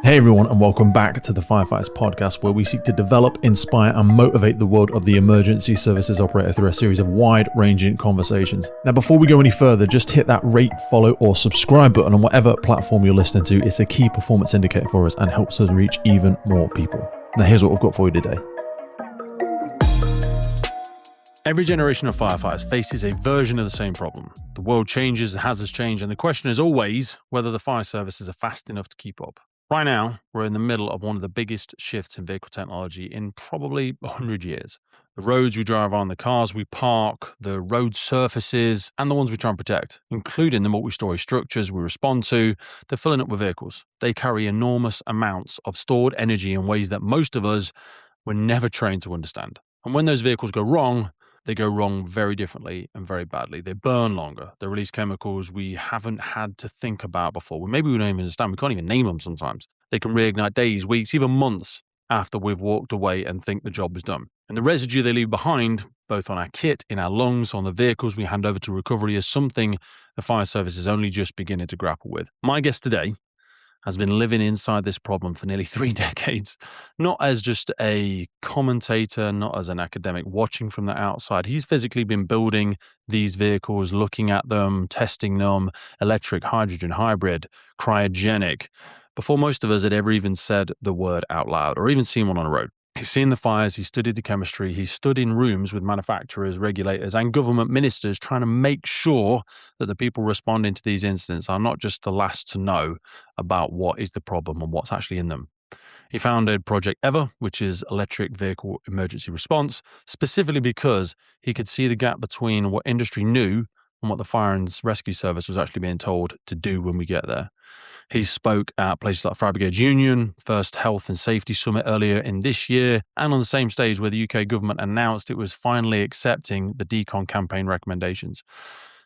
Hey everyone, and welcome back to the Firefighters podcast, where we seek to develop, inspire, and motivate the world of the emergency services operator through a series of wide-ranging conversations. Now, before we go any further, just hit that rate, follow, or subscribe button on whatever platform you're listening to. It's a key performance indicator for us and helps us reach even more people. Now, here's what we've got for you today. Every generation of firefighters faces a version of the same problem. The world changes, the hazards change, and the question is always whether the fire services are fast enough to keep up. Right now, we're in the middle of one of the biggest shifts in vehicle technology in probably 100 years. The roads we drive on, the cars we park, the road surfaces, and the ones we try and protect, including the multi-story structures we respond to, they're filling up with vehicles. They carry enormous amounts of stored energy in ways that most of us were never trained to understand. And when those vehicles go wrong, they go wrong very differently and very badly. They burn longer. They release chemicals we haven't had to think about before. Maybe we don't even understand. We can't even name them sometimes. They can reignite days, weeks, even months after we've walked away and think the job is done. And the residue they leave behind, both on our kit, in our lungs, on the vehicles we hand over to recovery, is something the fire service is only just beginning to grapple with. My guest today has been living inside this problem for nearly 3 decades, not as just a commentator, not as an academic watching from the outside. He's physically been building these vehicles, looking at them, testing them, electric, hydrogen, hybrid, cryogenic, before most of us had ever even said the word out loud or even seen one on the road. He's seen the fires, he studied the chemistry, he stood in rooms with manufacturers, regulators, and government ministers trying to make sure that the people responding to these incidents are not just the last to know about what is the problem and what's actually in them. He founded Project EVER, which is electric vehicle emergency response, specifically because he could see the gap between what industry knew and what the fire and rescue service was actually being told to do when we get there. He spoke at places like Fire Brigade Union, First Health and Safety Summit earlier in this year, and on the same stage where the UK government announced it was finally accepting the decon campaign recommendations.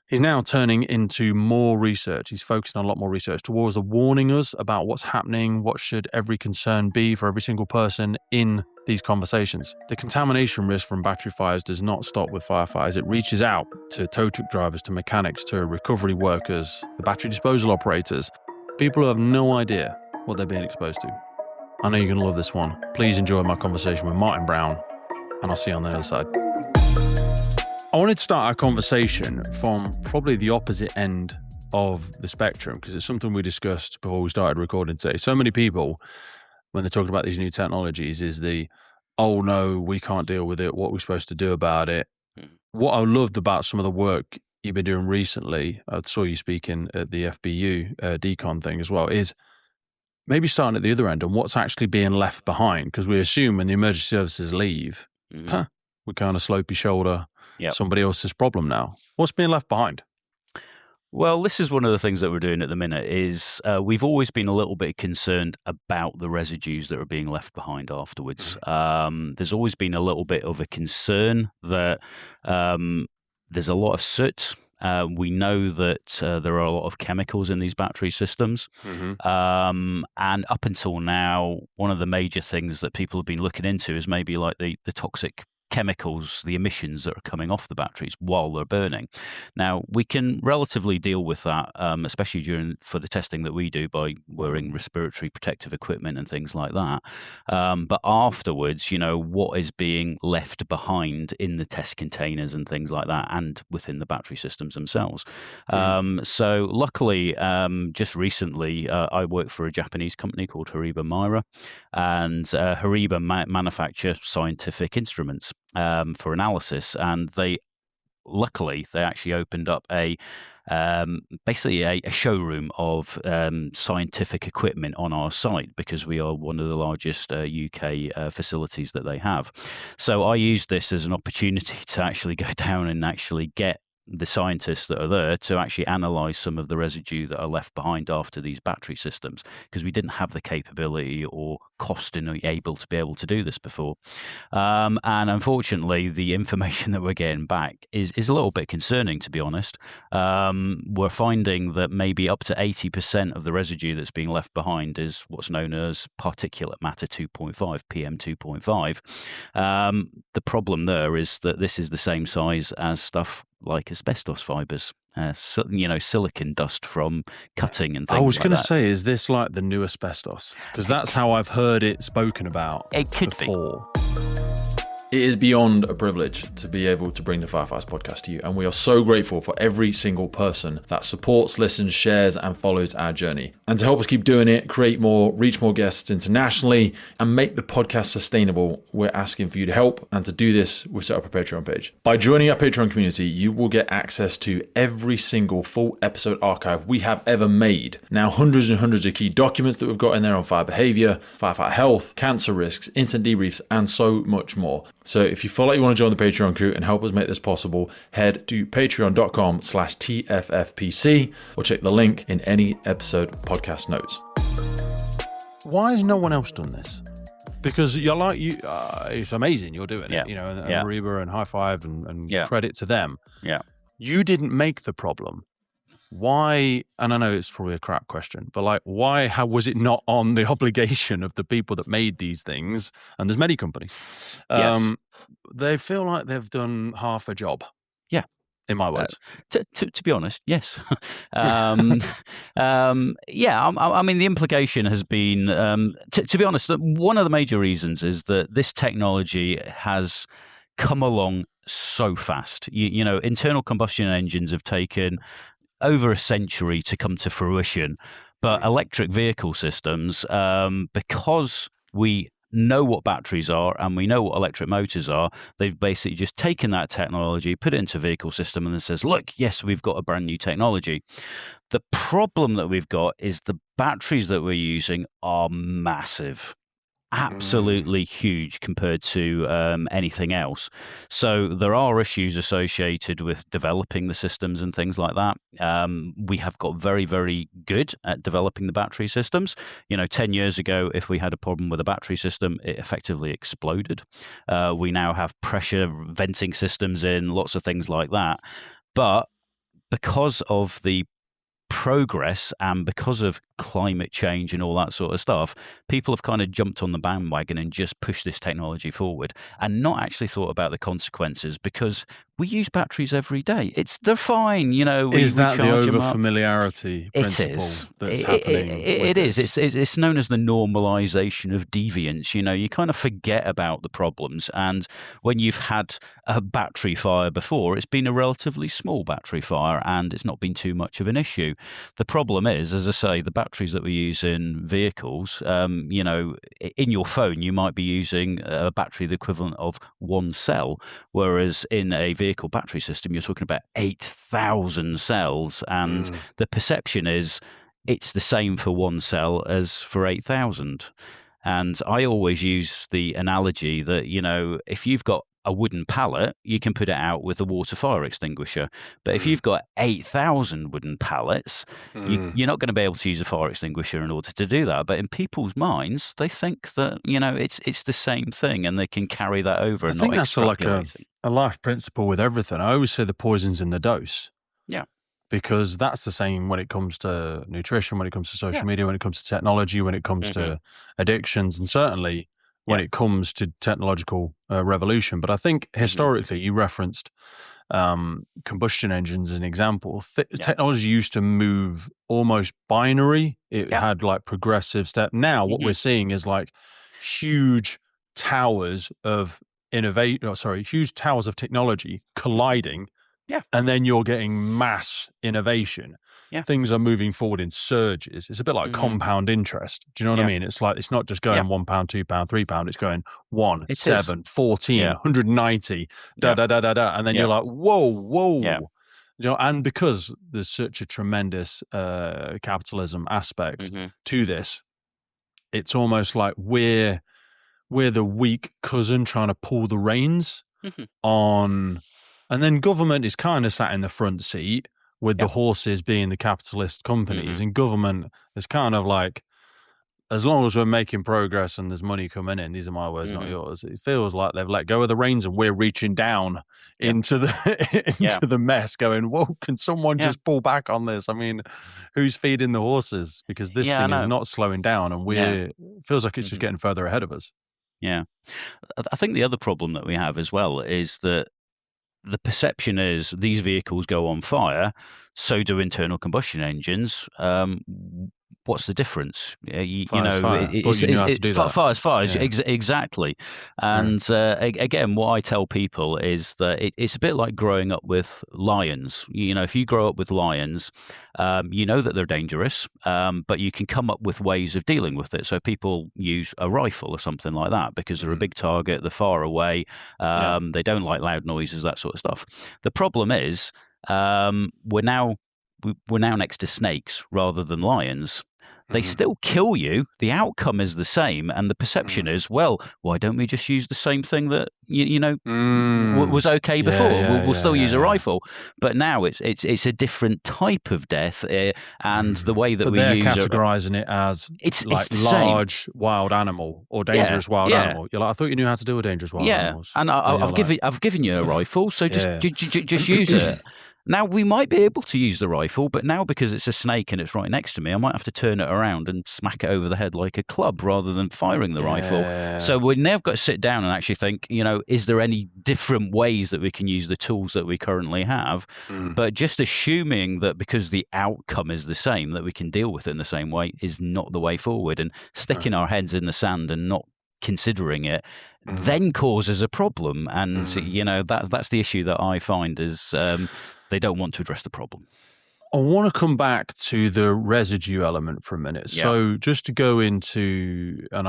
He's now turning into more research. He's focusing on a lot more research towards the warning us about what's happening, what should every concern be for every single person in these conversations. The contamination risk from battery fires does not stop with firefighters. It reaches out to tow truck drivers, to mechanics, to recovery workers, the battery disposal operators, people who have no idea what they're being exposed to. I know you're going to love this one. Please enjoy my conversation with Martin Brown, and I'll see you on the other side. I wanted to start our conversation from probably the opposite end of the spectrum, because it's something we discussed before we started recording today. So many people, when they're talking about these new technologies, is oh no, we can't deal with it. What are we supposed to do about it? What I loved about some of the work you've been doing recently, I saw you speaking at the FBU decon thing as well, is maybe starting at the other end and what's actually being left behind. Because we assume when the emergency services leave, we kind of slope your shoulder, somebody else's problem now. What's being left behind? Well, this is one of the things that we're doing at the minute is we've always been a little bit concerned about the residues that are being left behind afterwards. There's always been a little bit of a concern that there's a lot of soot. We know that there are a lot of chemicals in these battery systems. And up until now, one of the major things that people have been looking into is maybe like the toxic chemicals, the emissions that are coming off the batteries while they're burning. Now, we can relatively deal with that, especially for the testing that we do by wearing respiratory protective equipment and things like that. But afterwards, what is being left behind in the test containers and things like that, and within the battery systems themselves. So luckily, just recently, I worked for a Japanese company called Hariba Maira, and Hariba manufacture scientific instruments for analysis, and luckily they actually opened up basically a showroom of scientific equipment on our site, because we are one of the largest UK facilities that they have. So I used this as an opportunity to actually go down and actually get the scientists that are there to actually analyze some of the residue that are left behind after these battery systems, because we didn't have the capability or cost in able to do this before. And unfortunately, the information that we're getting back is a little bit concerning, to be honest. We're finding that maybe up to 80% of the residue that's being left behind is what's known as particulate matter 2.5, PM 2.5. The problem there is that this is the same size as stuff like asbestos fibers, silicon dust from cutting and things I was like going to that. say, is this like the new asbestos? Because that's how I've heard it spoken about It could before. It is beyond a privilege to be able to bring the Firefighters podcast to you, and we are so grateful for every single person that supports, listens, shares, and follows our journey. And to help us keep doing it, create more, reach more guests internationally, and make the podcast sustainable, we're asking for you to help. And to do this, we've set up a Patreon page. By joining our Patreon community, you will get access to every single full episode archive we have ever made. Now, hundreds and hundreds of key documents that we've got in there on fire behavior, firefighter health, cancer risks, incident debriefs, and so much more. So if you feel like you want to join the Patreon crew and help us make this possible, head to patreon.com/TFFPC or check the link in any episode podcast notes. Why has no one else done this? Because it's amazing you're doing it, and Ariba and High Five and credit to them. Yeah. You didn't make the problem. Why, and I know it's probably a crap question, but like, how was it not on the obligation of the people that made these things? And there's many companies. Yes. They feel like they've done half a job. Yeah. In my words. To be honest, yes. I mean, the implication has been, to be honest, one of the major reasons is that this technology has come along so fast. Internal combustion engines have taken over a century to come to fruition, but electric vehicle systems, because we know what batteries are and we know what electric motors are, they've basically just taken that technology, put it into a vehicle system, and then says, look, yes, we've got a brand new technology. The problem that we've got is the batteries that we're using are massive. Absolutely huge compared to anything else. So there are issues associated with developing the systems and things like that. We have got very, very good at developing the battery systems. 10 years ago, if we had a problem with a battery system, it effectively exploded. We now have pressure venting systems in, lots of things like that. But because of the progress and because of climate change and all that sort of stuff, people have kind of jumped on the bandwagon and just pushed this technology forward and not actually thought about the consequences, because we use batteries every day. They're fine, Is that the over-familiarity principle that's happening? It is. It's known as the normalization of deviance. You kind of forget about the problems, and when you've had a battery fire before, it's been a relatively small battery fire and it's not been too much of an issue. The problem is, as I say, the batteries that we use in vehicles, in your phone, you might be using a battery the equivalent of one cell, whereas in a vehicle battery system, you're talking about 8,000 cells. And the perception is it's the same for one cell as for 8,000. And I always use the analogy that, if you've got a wooden pallet, you can put it out with a water fire extinguisher. But if you've got 8,000 wooden pallets, you're not going to be able to use a fire extinguisher in order to do that. But in people's minds, they think that, it's the same thing and they can carry that over. I and think not that's like a life principle with everything. I always say the poison's in the dose. Yeah. Because that's the same when it comes to nutrition, when it comes to social media, when it comes to technology, when it comes to addictions, and certainly when it comes to technological revolution. But I think historically, you referenced combustion engines as an example. Technology used to move almost binary. It had like progressive step. Now what we're seeing is like huge towers of huge towers of technology colliding. Yeah. And then you're getting mass innovation. Yeah. Things are moving forward in surges. It's a bit like compound interest. Do you know what I mean? It's like, it's not just going £1, £2, £3. It's going 1, 7, 14, 190, And then you're like, whoa. Yeah. And because there's such a tremendous capitalism aspect to this, it's almost like we're the weak cousin trying to pull the reins on. And then government is kind of sat in the front seat with the horses being the capitalist companies. And government is kind of like, as long as we're making progress and there's money coming in, these are my words, not yours, it feels like they've let go of the reins and we're reaching down into the mess going, whoa, can someone just pull back on this? I mean, who's feeding the horses? Because this thing is not slowing down and it feels like it's just getting further ahead of us. Yeah. I think the other problem that we have as well is that the perception is these vehicles go on fire, so do internal combustion engines. What's the difference? Fire's fire. Thought you knew how to do that. Fire's, Yeah. Exactly. And again, what I tell people is that it's a bit like growing up with lions. If you grow up with lions, you know that they're dangerous, but you can come up with ways of dealing with it. So people use a rifle or something like that because they're a big target, they're far away, they don't like loud noises, that sort of stuff. The problem is we're now next to snakes rather than lions. They still kill you. The outcome is the same, and the perception is, well, why don't we just use the same thing that was okay before? We'll still use a rifle, but now it's a different type of death, and the way that they're categorizing it as it's large wild animal or dangerous wild animal. You're like, I thought you knew how to deal with dangerous wild animals. And I've given you a rifle, so just use it. Now, we might be able to use the rifle, but now because it's a snake and it's right next to me, I might have to turn it around and smack it over the head like a club rather than firing the rifle. So we've now got to sit down and actually think, is there any different ways that we can use the tools that we currently have? But just assuming that because the outcome is the same, that we can deal with it in the same way is not the way forward. And sticking our heads in the sand and not considering it then causes a problem. And, that's the issue that I find is they don't want to address the problem. I want to come back to the residue element for a minute. Yeah. So just to go into, and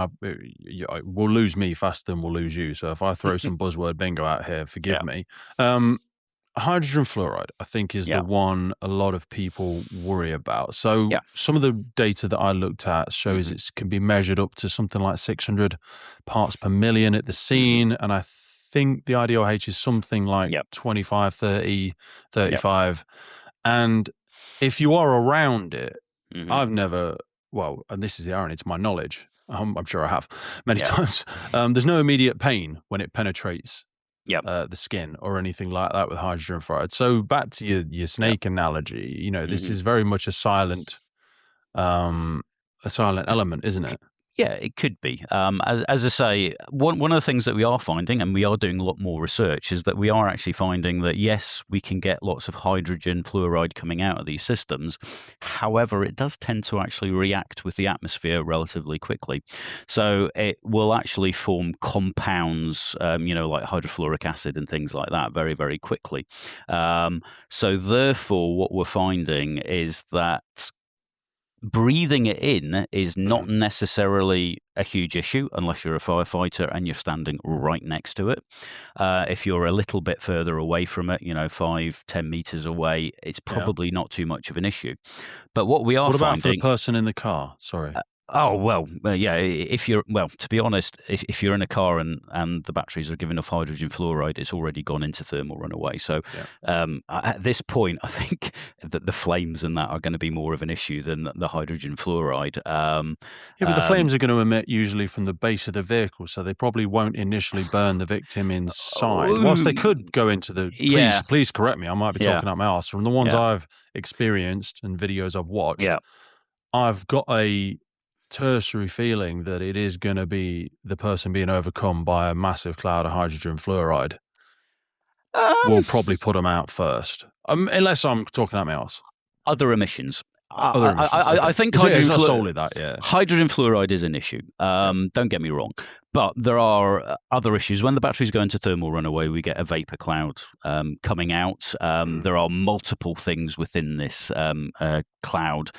we'll lose me faster than we'll lose you. So if I throw some buzzword bingo out here, forgive me. Hydrogen fluoride, I think, is the one a lot of people worry about. So some of the data that I looked at shows it can be measured up to something like 600 parts per million at the scene. And I think the IDOH is something like 25, 30, 35. And if you are around it, I've never, and this is the irony, to my knowledge, I'm sure I have many times, there's no immediate pain when it penetrates the skin or anything like that with hydrogen fluoride. So back to your snake analogy, this is very much a silent element, isn't it? Yeah, it could be. As I say, one of the things that we are finding, and we are doing a lot more research, is that we are actually finding that, yes, we can get lots of hydrogen fluoride coming out of these systems. However, it does tend to actually react with the atmosphere relatively quickly. So it will actually form compounds, like hydrofluoric acid and things like that very, very quickly. So therefore, what we're finding is that breathing it in is not necessarily a huge issue unless you're a firefighter and you're standing right next to it. If you're a little bit further away from it, 5-10 meters away, it's probably not too much of an issue. But what we are finding... What about for the person in the car? Sorry. If you're, to be honest, if you're in a car and the batteries are giving off hydrogen fluoride, it's already gone into thermal runaway. So at this point, I think that the flames and that are going to be more of an issue than the hydrogen fluoride. But the flames are going to emit usually from the base of the vehicle, so they probably won't initially burn the victim inside. Whilst they could go into the... Please correct me, I might be talking out my arse. From the ones I've experienced and videos I've watched, I've got a tertiary feeling that it is going to be the person being overcome by a massive cloud of hydrogen fluoride will probably put them out first, unless I'm talking out my arse. Other emissions. Okay. I think it's not solely that, hydrogen fluoride is an issue. Don't get me wrong. But there are other issues. When the batteries go into thermal runaway, we get a vapor cloud coming out. There are multiple things within this cloud.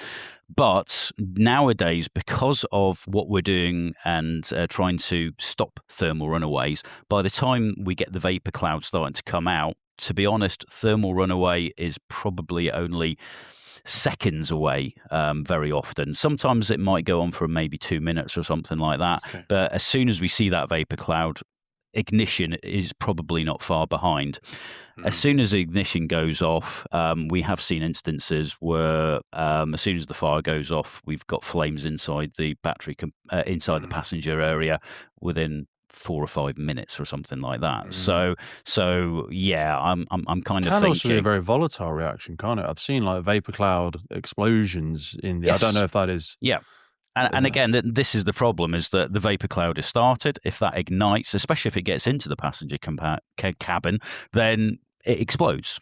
But nowadays, because of what we're doing and trying to stop thermal runaways, by the time we get the vapor cloud starting to come out, to be honest, thermal runaway is probably only seconds away very often. Sometimes it might go on for maybe 2 minutes or something like that. Okay. But as soon as we see that vapor cloud, ignition is probably not far behind. As soon as the ignition goes off, we have seen instances where as soon as the fire goes off, we've got flames inside the battery, inside the passenger area within 4 or 5 minutes or something like that. So yeah, I'm kind of thinking. It can also be a very volatile reaction, can't it? I've seen like vapor cloud explosions in the. Yes. I don't know if that is. Yeah. And again, this is the problem, is that the vapor cloud is started. If that ignites, especially if it gets into the passenger cabin, then it explodes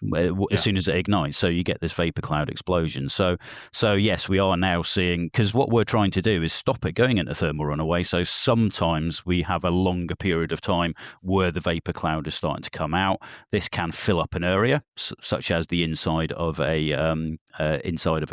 as soon as it ignites. So you get this vapor cloud explosion. So yes, we are now seeing, because what we're trying to do is stop it going into thermal runaway. So sometimes we have a longer period of time where the vapor cloud is starting to come out. This can fill up an area, such as the inside of a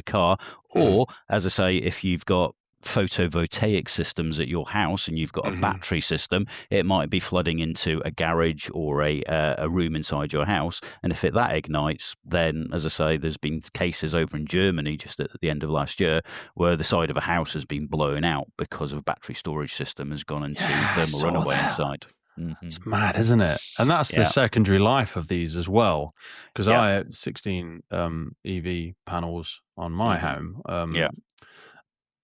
car, or as I say, if you've got photovoltaic systems at your house and you've got a battery system, it might be flooding into a garage or a room inside your house. And if that ignites, then, as I say, there's been cases over in Germany just at the end of last year where the side of a house has been blown out because of a battery storage system has gone into thermal runaway inside. It's mad, isn't it? And that's the secondary life of these as well. Because I had 16 EV panels on my home.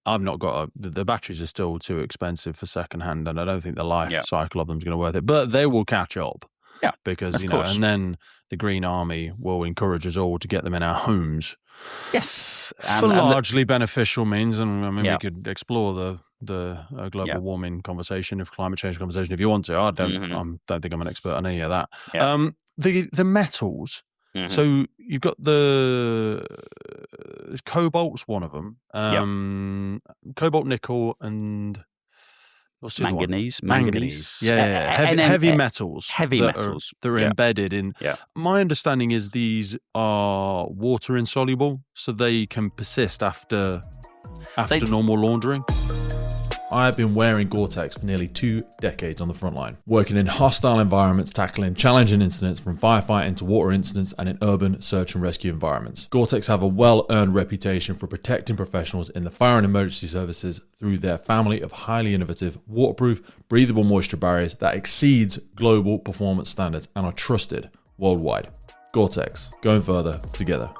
I've not got the batteries are still too expensive for secondhand, and I don't think the life cycle of them is going to worth it. But they will catch up, because and then the Green Army will encourage us all to get them in our homes. Yes, for largely beneficial means, and I mean we could explore the global warming conversation, if climate change conversation, if you want to. I don't think I'm an expert on any of that. The metals. So you've got cobalt's one of them. Cobalt, nickel, and what's the manganese. Other one? Manganese. Heavy metals. That are embedded in. My understanding is these are water insoluble, so they can persist after normal laundering. I have been wearing Gore-Tex for nearly 2 decades on the front line, working in hostile environments, tackling challenging incidents from firefighting to water incidents and in urban search and rescue environments. Gore-Tex have a well-earned reputation for protecting professionals in the fire and emergency services through their family of highly innovative, waterproof, breathable moisture barriers that exceeds global performance standards and are trusted worldwide. Gore-Tex, going further together.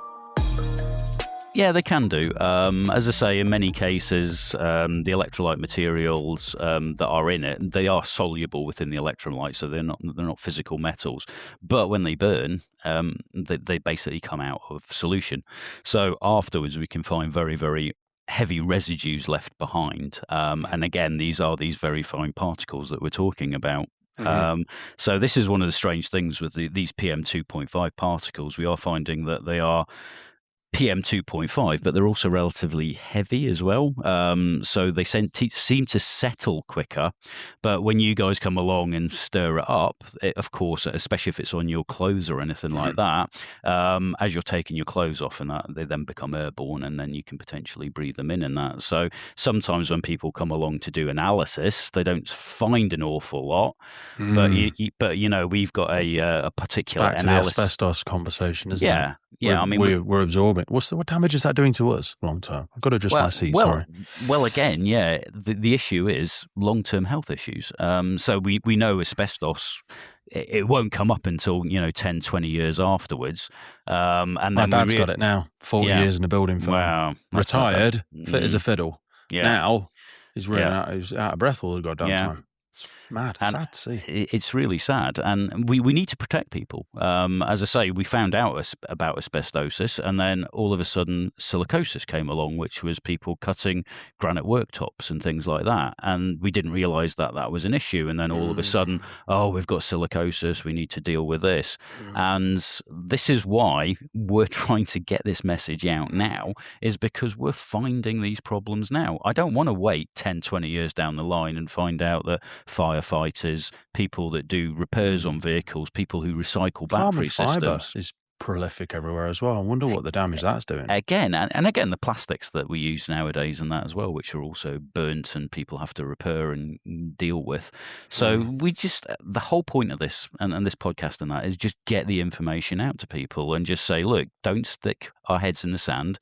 Yeah, they can do. As I say, in many cases, the electrolyte materials that are in it, they are soluble within the electrolyte, so they're not physical metals. But when they burn, they basically come out of solution. So afterwards, we can find very, very heavy residues left behind. And again, these are these very fine particles that we're talking about. So this is one of the strange things with these PM2.5 particles. We are finding that they are PM 2.5, but they're also relatively heavy as well. So they seem to settle quicker. But when you guys come along and stir it up, of course, especially if it's on your clothes or anything like that, as you're taking your clothes off and that, they then become airborne, and then you can potentially breathe them in and that. So sometimes when people come along to do analysis, they don't find an awful lot. But we've got a particular it's back analysis. To the asbestos conversation, isn't it? Yeah, I mean, we're absorbing. What damage is that doing to us long term? I've got to adjust my seat. Sorry. Well, again, the issue is long term health issues. So we know asbestos, it won't come up until 10, 20 years afterwards. And then my dad's got it now. 40 years in a building firm. Wow, retired, fit as a fiddle. Now he's running out. He's out of breath all the goddamn time. Mad, sad to see. It's really sad, and we need to protect people. As I say, we found out about asbestosis, and then all of a sudden silicosis came along, which was people cutting granite worktops and things like that, and we didn't realise that was an issue. And then all of a sudden, we've got silicosis, we need to deal with this. And this is why we're trying to get this message out now, is because we're finding these problems now. I don't want to wait 10, 20 years down the line and find out that firefighters, people that do repairs on vehicles, people who recycle battery systems. Is prolific everywhere as well. I wonder what the damage that's doing. Again, and again, the plastics that we use nowadays and that as well, which are also burnt and people have to repair and deal with. So we just, the whole point of this and this podcast and that is just get the information out to people and just say, look, don't stick our heads in the sand.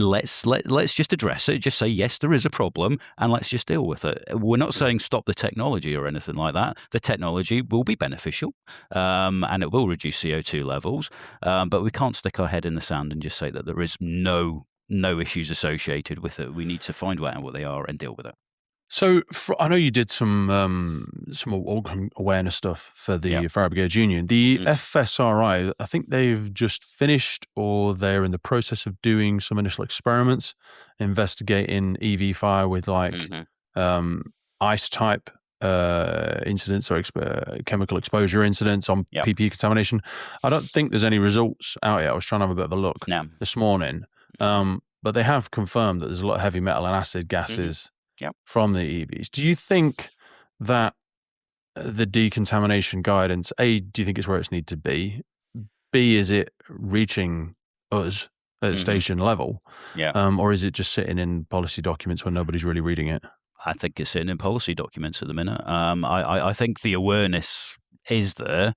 Let's just address it. Just say, yes, there is a problem, and let's just deal with it. We're not saying stop the technology or anything like that. The technology will be beneficial, and it will reduce CO2 levels, but we can't stick our head in the sand and just say that there is no issues associated with it. We need to find out what they are and deal with it. So I know you did some awareness stuff for the Fire Brigade Union. The FSRI, I think they've just finished, or they're in the process of doing some initial experiments investigating EV fire with ice type incidents or chemical exposure incidents on Yep. PPE contamination. I don't think there's any results out yet. I was trying to have a bit of a look this morning. But they have confirmed that there's a lot of heavy metal and acid gases from the EVs. Do you think that the decontamination guidance, A, do you think it's where it's need to be? B, is it reaching us at station level? Or is it just sitting in policy documents when nobody's really reading it? I think it's sitting in policy documents at the minute. I think the awareness is there,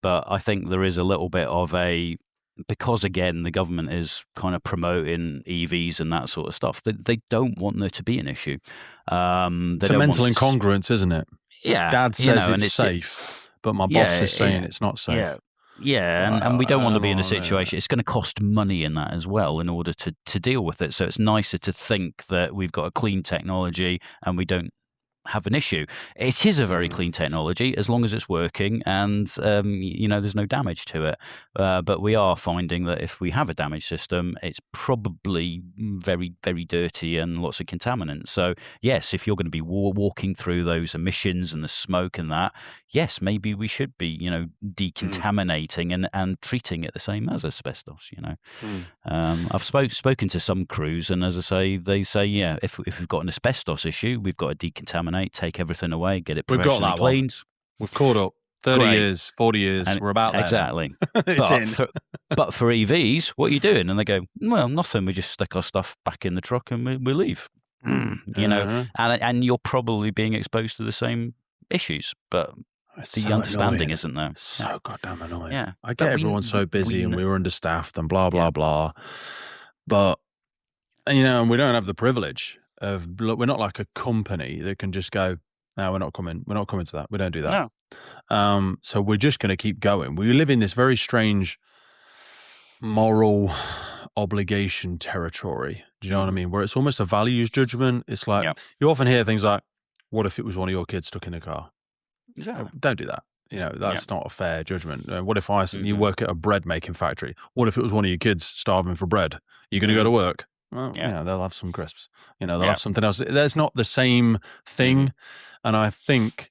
but I think there is a little bit of because again, the government is kind of promoting EVs and that sort of stuff. They don't want there to be an issue. It's a mental incongruence, isn't it? Yeah. Dad says it's safe, but my boss is saying it's not safe. Yeah, and we don't want to be in a situation. It's going to cost money in that as well in order to deal with it. So it's nicer to think that we've got a clean technology and we don't have an issue. It is a very clean technology as long as it's working and there's no damage to it. But we are finding that if we have a damaged system, it's probably very, very dirty and lots of contaminants. So yes, if you're going to be walking through those emissions and the smoke and that, yes, maybe we should be decontaminating and treating it the same as asbestos. I've spoken to some crews, and as I say, they say if we've got an asbestos issue, we've got to decontaminate, take everything away, get it professionally cleaned. We've caught up. 30 years, 40 years, and we're about there. Exactly. But for EVs, what are you doing? And they go, well, nothing. We just stick our stuff back in the truck and we leave. And you're probably being exposed to the same issues, but the understanding isn't there. So goddamn annoying. Yeah. I get everyone's so busy and we were understaffed and blah, blah, blah. But, and we don't have the privilege of, look, we're not like a company that can just go, no, we're not coming to that. We don't do that. No. So we're just going to keep going. We live in this very strange moral obligation territory. Do you know what I mean? Where it's almost a values judgment. It's like, you often hear things like, what if it was one of your kids stuck in a car? Exactly. Don't do that. That's not a fair judgment. What if you work at a bread making factory? What if it was one of your kids starving for bread? Are you going to go to work? Well, they'll have some crisps. They'll have something else. That's not the same thing. And I think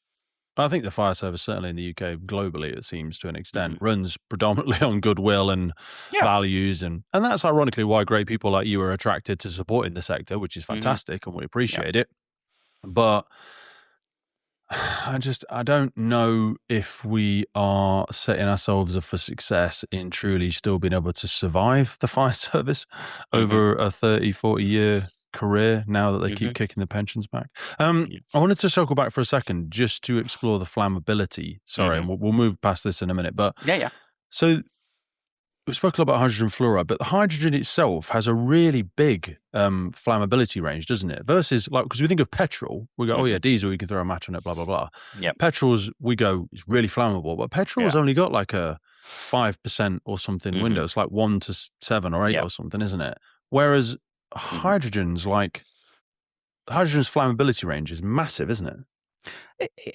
the fire service, certainly in the UK, globally, it seems to an extent, runs predominantly on goodwill and values. And that's ironically why great people like you are attracted to supporting the sector, which is fantastic and we appreciate it. But I don't know if we are setting ourselves up for success in truly still being able to survive the fire service over a 30, 40-year career now that they keep kicking the pensions back. I wanted to circle back for a second just to explore the flammability. Sorry, and we'll move past this in a minute. But so we spoke a lot about hydrogen fluoride, but the hydrogen itself has a really big flammability range, doesn't it? Versus, because we think of petrol, we go, diesel, you can throw a match on it, blah, blah, blah. Petrol's, we go, it's really flammable, but petrol's only got like a 5% or something window. It's like 1 to 7 or 8 or something, isn't it? Whereas hydrogen's flammability range is massive, isn't it?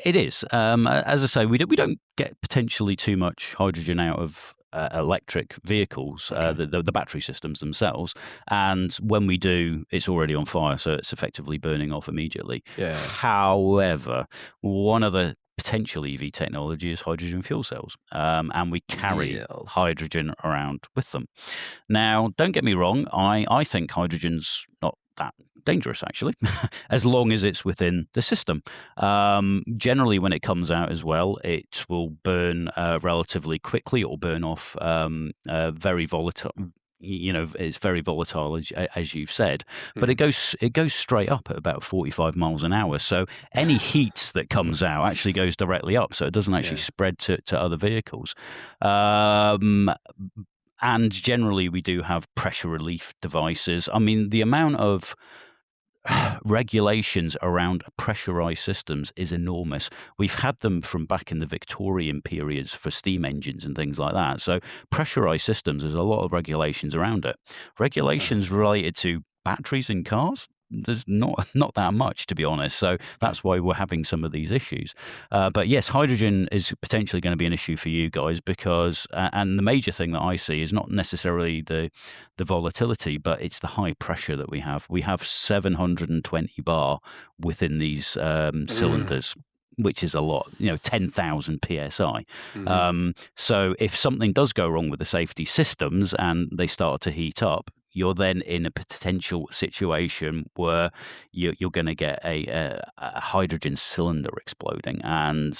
It is. As I say, we don't get potentially too much hydrogen out of electric vehicles, the battery systems themselves, and when we do, it's already on fire, so it's effectively burning off immediately. However, one of the potential EV technology is hydrogen fuel cells, and we carry hydrogen around with them. Now, don't get me wrong, I think hydrogen's not that dangerous, actually, as long as it's within the system. Generally, when it comes out as well, it will burn relatively quickly. It will burn off very volatile. It's very volatile, as you've said, but it goes straight up at about 45 miles an hour. So any heat that comes out actually goes directly up, so it doesn't actually spread to other vehicles. And generally, we do have pressure relief devices. I mean, the amount of regulations around pressurized systems is enormous. We've had them from back in the Victorian periods for steam engines and things like that. So pressurized systems, there's a lot of regulations around it. Regulations related to batteries in cars, there's not that much, to be honest. So that's why we're having some of these issues. But yes, hydrogen is potentially going to be an issue for you guys because, and the major thing that I see is not necessarily the volatility, but it's the high pressure that we have. We have 720 bar within these cylinders. which is a lot, 10,000 psi. Mm-hmm. So if something does go wrong with the safety systems and they start to heat up, you're then in a potential situation where you're going to get a hydrogen cylinder exploding, and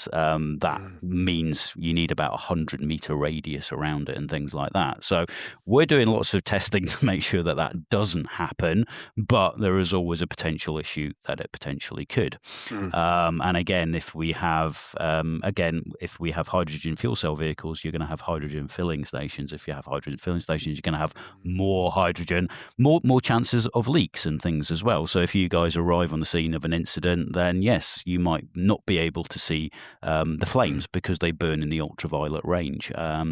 that means you need about 100-meter radius around it and things like that. So we're doing lots of testing to make sure that that doesn't happen, but there is always a potential issue that it potentially could. And again, if we have hydrogen fuel cell vehicles, you're going to have hydrogen filling stations. If you have hydrogen filling stations, you're going to have more hydrogen, more chances of leaks and things as well. So if you guys arrive on the scene of an incident, then yes, you might not be able to see the flames because they burn in the ultraviolet range,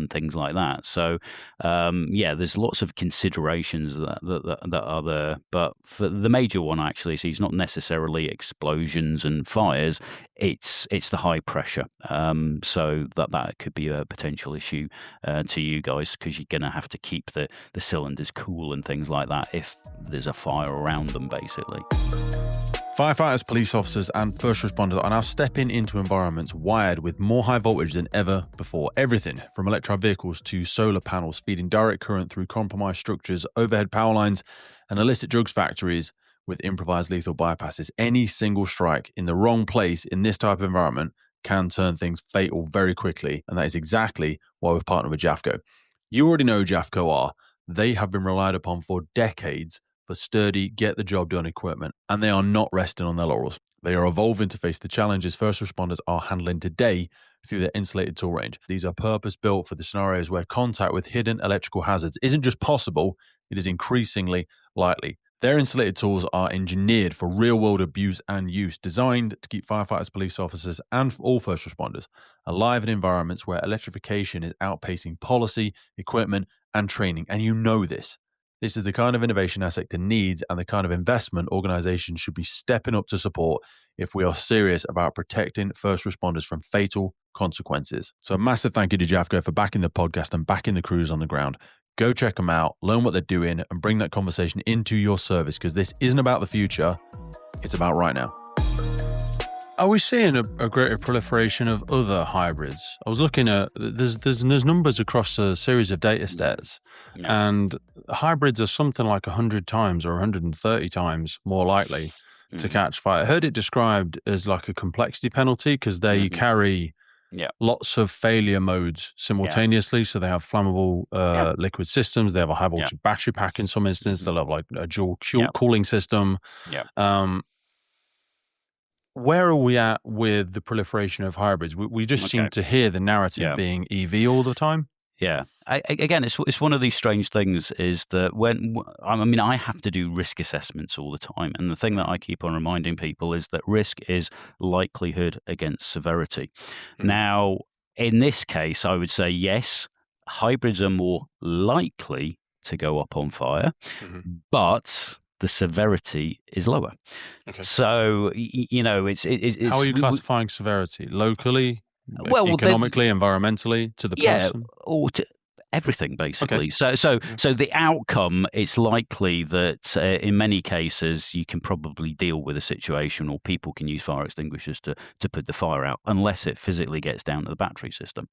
things like that. So there's lots of considerations that are there. But for the major one, actually, so it's not necessarily explosions and fires. It's the high pressure. So that could be a potential issue to you guys, because you're going to have to keep the cylinders cool and things like that if there's a fire around them, basically. Firefighters, police officers, and first responders are now stepping into environments wired with more high voltage than ever before. Everything from electric vehicles to solar panels feeding direct current through compromised structures, overhead power lines, and illicit drugs factories with improvised lethal bypasses. Any single strike in the wrong place in this type of environment can turn things fatal very quickly, and that is exactly why we've partnered with Jafco. You already know Jafco are. They have been relied upon for decades for sturdy, get-the-job-done equipment, and they are not resting on their laurels. They are evolving to face the challenges first responders are handling today through their insulated tool range. These are purpose-built for the scenarios where contact with hidden electrical hazards isn't just possible, it is increasingly likely. Their insulated tools are engineered for real-world abuse and use, designed to keep firefighters, police officers, and all first responders alive in environments where electrification is outpacing policy, equipment, and training. And you know this. This is the kind of innovation our sector needs and the kind of investment organizations should be stepping up to support if we are serious about protecting first responders from fatal consequences. So a massive thank you to Jafco for backing the podcast and backing the crews on the ground. Go check them out, learn what they're doing, and bring that conversation into your service, because this isn't about the future, it's about right now. Are we seeing a greater proliferation of other hybrids? I was looking at, there's numbers across a series of data sets, and hybrids are something like 100 times or 130 times more likely to catch fire. I heard it described as like a complexity penalty because they carry lots of failure modes simultaneously. So they have flammable liquid systems. They have a high voltage battery pack in some instances. They'll have like a dual cooling system. Where are we at with the proliferation of hybrids? We just seem to hear the narrative being EV all the time. Yeah. Again, it's one of these strange things is that I have to do risk assessments all the time. And the thing that I keep on reminding people is that risk is likelihood against severity. Now, in this case, I would say, yes, hybrids are more likely to go up on fire, but the severity is lower. Okay. So, it's how are you classifying severity? Locally, economically, environmentally, to the person? Or to everything, basically. Okay. So the outcome, it's likely that in many cases you can probably deal with a situation, or people can use fire extinguishers to put the fire out, unless it physically gets down to the battery system.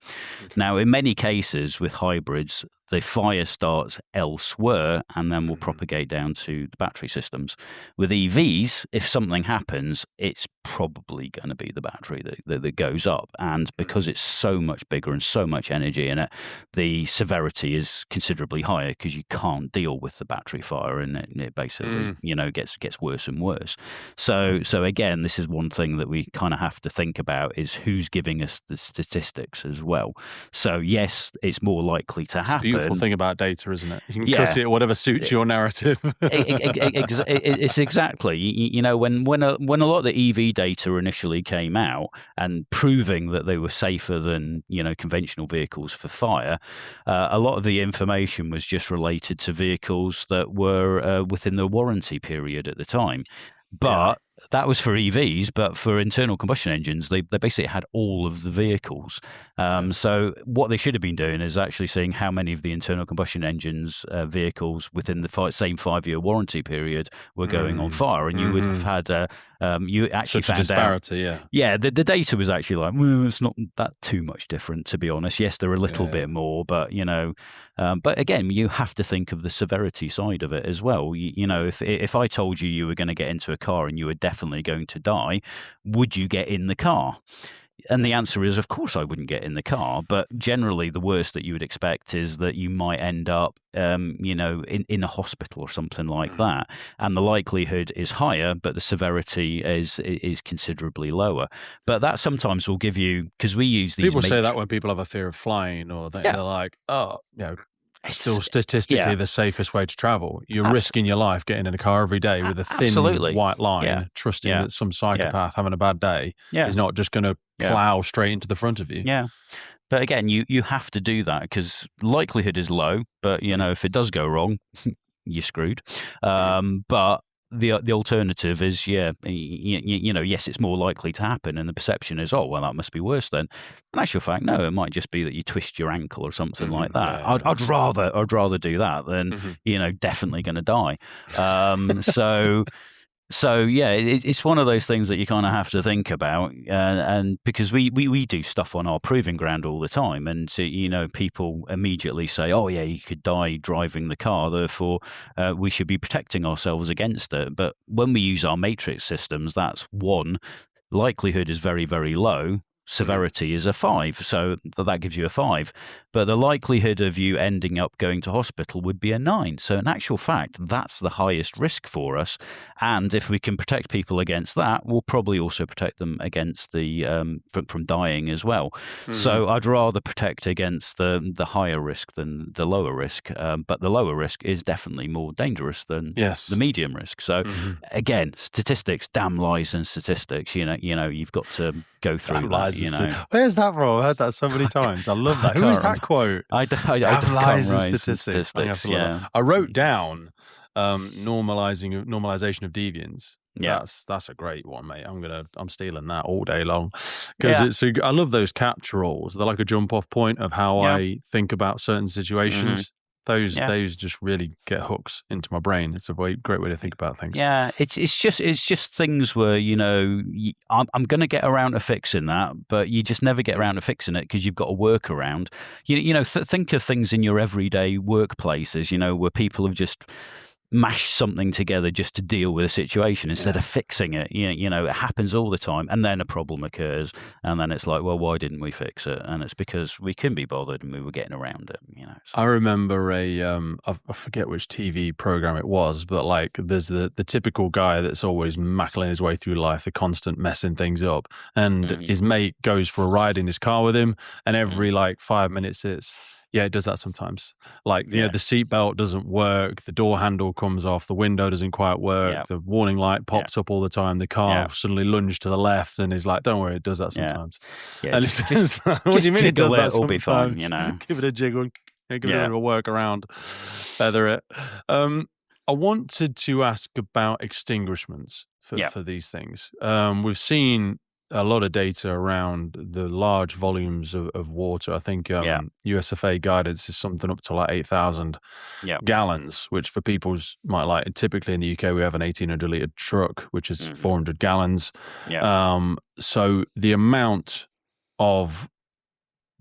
Okay. Now, in many cases with hybrids, the fire starts elsewhere and then will propagate down to the battery systems. With EVs, if something happens, it's probably going to be the battery that goes up. And because it's so much bigger and so much energy in it, the severity is considerably higher because you can't deal with the battery fire, and it basically, gets worse and worse. So again, this is one thing that we kind of have to think about, is who's giving us the statistics as well. So yes, it's more likely to happen. Beautiful thing about data, isn't it? You can cut it whatever suits your narrative. It's exactly. When a lot of the EV data initially came out and proving that they were safer than conventional vehicles for fire, a lot of the information was just related to vehicles that were within the warranty period at the time. But that was for EVs, but for internal combustion engines, they basically had all of the vehicles. So what they should have been doing is actually seeing how many of the internal combustion engines vehicles within the same 5-year warranty period were going on fire, and you would have had you actually such a found disparity. out, the data was actually like, well, it's not that too much different, to be honest. Yes, they're a little bit more, but but again, you have to think of the severity side of it as well. If I told you were going to get into a car and you were definitely going to die, would you get in the car? And the answer is, of course, I wouldn't get in the car. But generally, the worst that you would expect is that you might end up, in a hospital or something like that. And the likelihood is higher, but the severity is considerably lower. But that sometimes will give you, because we use these. People say that when people have a fear of flying, or they're like, still statistically the safest way to travel. You're risking your life getting in a car every day with a thin white line, trusting that some psychopath having a bad day is not just going to plow straight into the front of you. Yeah. But again, you have to do that because likelihood is low, but if it does go wrong, you're screwed. But the alternative is, yes, it's more likely to happen, and the perception is, oh, well, that must be worse then. In actual fact, no, it might just be that you twist your ankle or something like that. I'd rather do that than definitely going to die. So yeah, it's one of those things that you kind of have to think about, and because we do stuff on our proving ground all the time, and people immediately say, oh yeah, you could die driving the car, therefore we should be protecting ourselves against it. But when we use our matrix systems, that's 1, likelihood is very, very low. Severity is a 5, so that gives you a 5. But the likelihood of you ending up going to hospital would be a 9. So in actual fact, that's the highest risk for us. And if we can protect people against that, we'll probably also protect them against the from dying as well. So I'd rather protect against the higher risk than the lower risk. But the lower risk is definitely more dangerous than the medium risk. So again, statistics, damn lies and statistics. You've got to go through that. Where's that from? I've heard that so many times. I love that. Who is that quote? I Damn lies and statistics. I wrote down normalization of deviance. That's a great one, mate. I'm stealing that all day long because I love those capture-alls. They're like a jump-off point of how I think about certain situations. Those just really get hooks into my brain. It's a great way to think about things. Yeah, it's just things where I'm going to get around to fixing that, but you just never get around to fixing it because you've got to work around. Think of things in your everyday workplaces. Where people have just mash something together just to deal with a situation instead of fixing it. It happens all the time, and then a problem occurs, and then it's like, well, why didn't we fix it? And it's because we couldn't be bothered and we were getting around it. I remember I forget which TV program it was, but like there's the typical guy that's always mackling his way through life, the constant messing things up, and his mate goes for a ride in his car with him, and every 5 minutes it does that sometimes. The seatbelt doesn't work, the door handle comes off, the window doesn't quite work, the warning light pops up all the time, the car suddenly lunged to the left, and he's like, don't worry, it does that sometimes. Yeah, and what do you mean it does that sometimes? Be fine, Give it a jiggle, give it a little workaround, feather it. I wanted to ask about extinguishments for these things. We've seen a lot of data around the large volumes of water. I think USFA guidance is something up to like 8,000 gallons, which for people's might like. Typically in the UK, we have an 1,800 litre truck, which is 400 gallons. So the amount of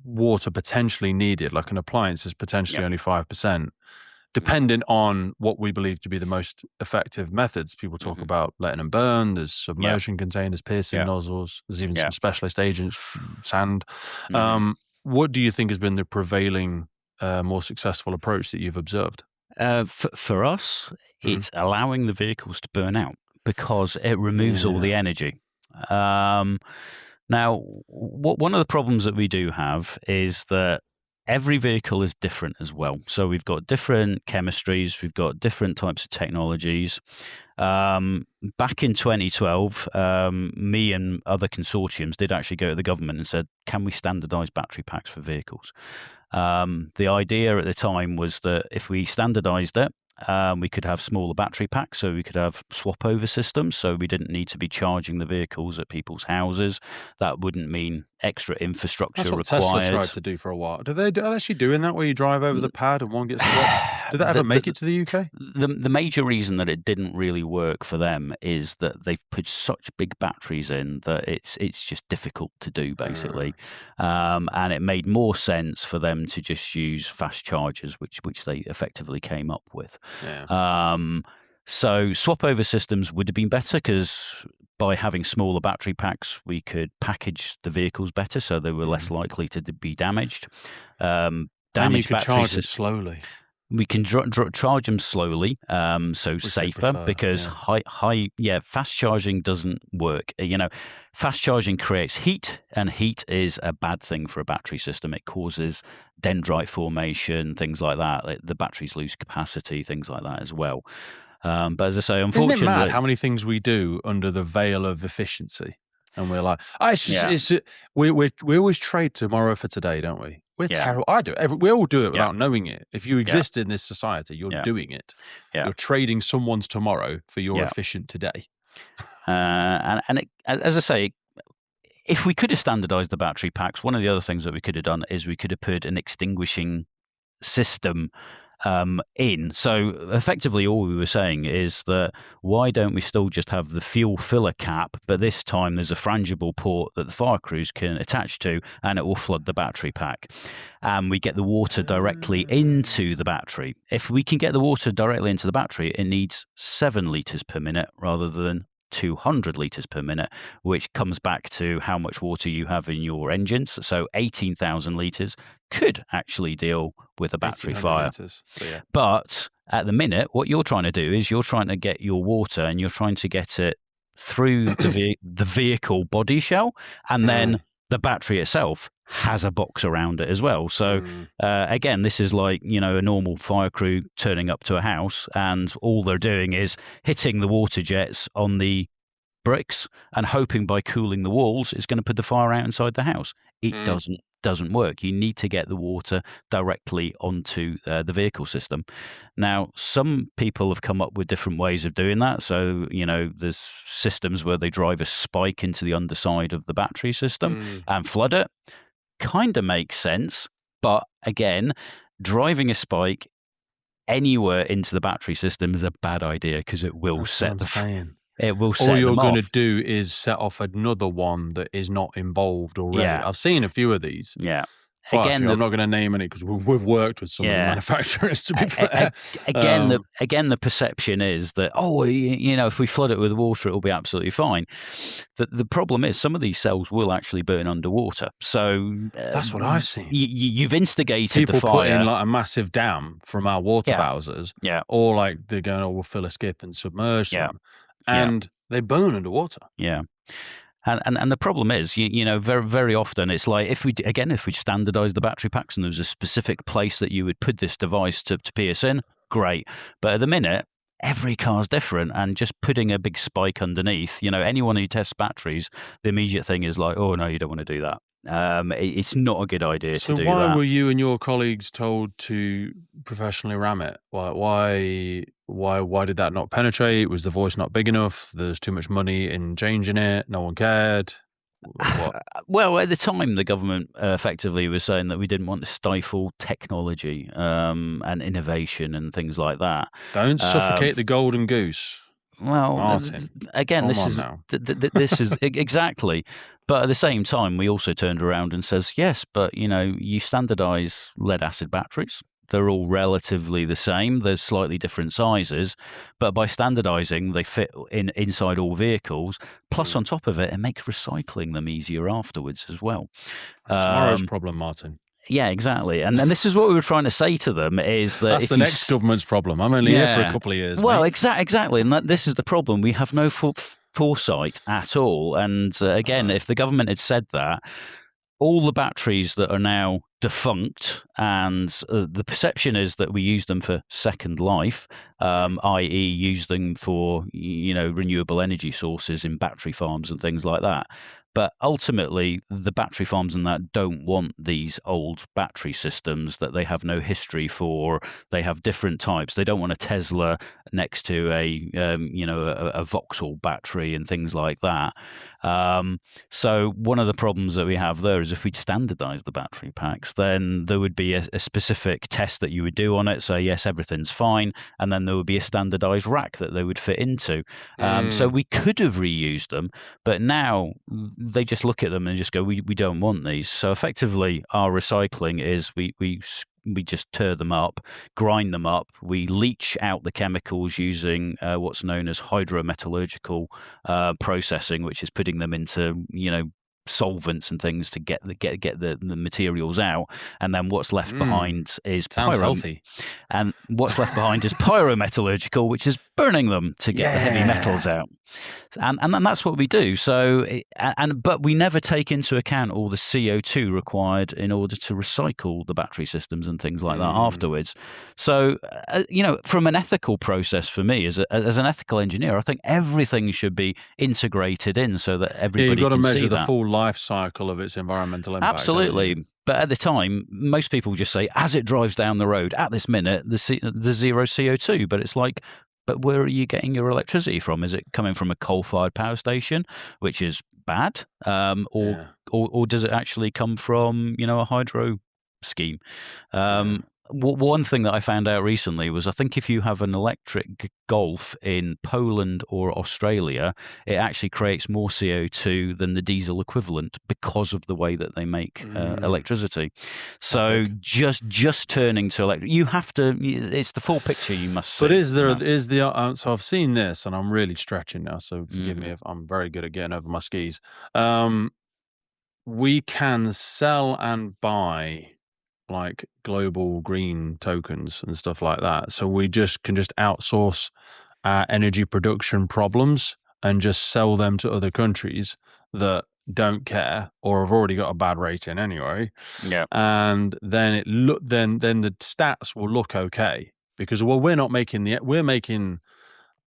water potentially needed, like an appliance, is potentially only 5%. Dependent on what we believe to be the most effective methods. People talk about letting them burn. There's submersion containers, piercing nozzles. There's even some specialist agents, sand. What do you think has been the prevailing, more successful approach that you've observed? For us, it's allowing the vehicles to burn out because it removes all the energy. Now, one of the problems that we do have is that every vehicle is different as well. So we've got different chemistries, we've got different types of technologies. Back in 2012, me and other consortiums did actually go to the government and said, can we standardize battery packs for vehicles? The idea at the time was that if we standardized it We could have smaller battery packs, so we could have swap over systems, so we didn't need to be charging the vehicles at people's houses. That wouldn't mean extra infrastructure That's what required. Tesla tried to do for a while. Are they actually doing that where you drive over the pad and one gets swapped? Did that ever make it to the UK? The major reason that it didn't really work for them is that they've put such big batteries in that it's just difficult to do, basically. And it made more sense for them to just use fast chargers, which they effectively came up with. Yeah. So swap over systems would have been better because by having smaller battery packs, we could package the vehicles better, so they were less likely to be damaged. And you could charge it slowly. We can charge them slowly, so Which safer, because fast charging doesn't work. Fast charging creates heat, and heat is a bad thing for a battery system. It causes dendrite formation, things like that. The batteries lose capacity, things like that as well. But as I say, unfortunately, isn't it mad how many things we do under the veil of efficiency? And we're like, we always trade tomorrow for today, don't we? We're terrible. I do it. We all do it without knowing it. If you exist in this society, you're doing it. You're trading someone's tomorrow for your efficient today. As I say, if we could have standardized the battery packs, one of the other things that we could have done is we could have put an extinguishing system in. So effectively all we were saying is that why don't we still just have the fuel filler cap, but this time there's a frangible port that the fire crews can attach to, and it will flood the battery pack, and we get the water directly into the battery. If we can get the water directly into the battery, it needs 7 litres per minute rather than 200 litres per minute, which comes back to how much water you have in your engines. So 18,000 litres could actually deal with a battery fire. But at the minute, what you're trying to do is you're trying to get your water and you're trying to get it through the vehicle body shell, and then the battery itself has a box around it as well. So again, this is like, a normal fire crew turning up to a house, and all they're doing is hitting the water jets on the bricks and hoping by cooling the walls it's going to put the fire out inside the house. It doesn't work. You need to get the water directly onto the vehicle system. Now, some people have come up with different ways of doing that. So, there's systems where they drive a spike into the underside of the battery system and flood it. Kind of makes sense, but again, driving a spike anywhere into the battery system is a bad idea because it will set the fire. It will set all you're going to do is set off another one that is not involved already. Yeah. I've seen a few of these. Yeah. Again, I'm not going to name any because we've worked with some of the manufacturers, to be fair. Again, the perception is that, if we flood it with water, it'll be absolutely fine. The problem is some of these cells will actually burn underwater. So that's what I've seen. You've instigated people the fire. Put in like a massive dam from our water bowsers, or like they're going, we'll fill a skip and submerge them, and they burn underwater. Yeah. And the problem is, very, very often it's like if we standardize the battery packs and there was a specific place that you would put this device to pierce in, great. But at the minute, every car's different, and just putting a big spike underneath, anyone who tests batteries, the immediate thing is like, oh no, you don't want to do that. It's not a good idea to do that. So why were you and your colleagues told to professionally ram it? Why did that not penetrate? Was the voice not big enough? There's too much money in changing it. No one cared. What? Well, at the time, the government effectively was saying that we didn't want to stifle technology and innovation and things like that. Don't suffocate the golden goose. Well, Martin, again, this is exactly. But at the same time, we also turned around and says, yes, but you standardize lead acid batteries. They're all relatively the same. There's slightly different sizes, but by standardizing, they fit inside all vehicles. Plus, on top of it, it makes recycling them easier afterwards as well. That's tomorrow's problem, Martin. Yeah, exactly. And this is what we were trying to say to them is that that's the next government's problem. I'm only here for a couple of years. Well, exactly. And this is the problem. We have no foresight at all. And again, if the government had said that, all the batteries that are now defunct, and the perception is that we use them for second life, i.e. use them for renewable energy sources in battery farms and things like that. But ultimately, the battery farms and that don't want these old battery systems that they have no history for. They have different types. They don't want a Tesla next to a Vauxhall battery and things like that. So one of the problems that we have there is if we standardize the battery packs, then there would be a specific test that you would do on it. So yes, everything's fine. And then there would be a standardized rack that they would fit into. So we could have reused them, but now they just look at them and just go, we don't want these. So effectively our recycling is we just tear them up, grind them up. We leach out the chemicals using what's known as hydrometallurgical processing, which is putting them into, solvents and things to get the materials out. And then what's left behind is sounds healthy. And what's left behind is pyrometallurgical, which is burning them to get the heavy metals out. And that's what we do. So, but we never take into account all the CO2 required in order to recycle the battery systems and things like that afterwards. So, from an ethical process for me, as an ethical engineer, I think everything should be integrated in so that everybody you've got to can measure see the that. full life cycle of its environmental impact. Absolutely. But at the time, most people just say, as it drives down the road, at this minute, the zero CO2. But it's like, but where are you getting your electricity from? Is it coming from a coal-fired power station, which is bad, or does it actually come from a hydro scheme? One thing that I found out recently was I think if you have an electric Golf in Poland or Australia, it actually creates more CO2 than the diesel equivalent because of the way that they make electricity. So just turning to electric, you have to. It's the full picture you must see. But so I've seen this, and I'm really stretching now. So forgive me if I'm very good at getting over my skis. We can sell and buy like global green tokens and stuff like that. So we can just outsource our energy production problems and just sell them to other countries that don't care or have already got a bad rating anyway. Yeah. And then then the stats will look okay because we're making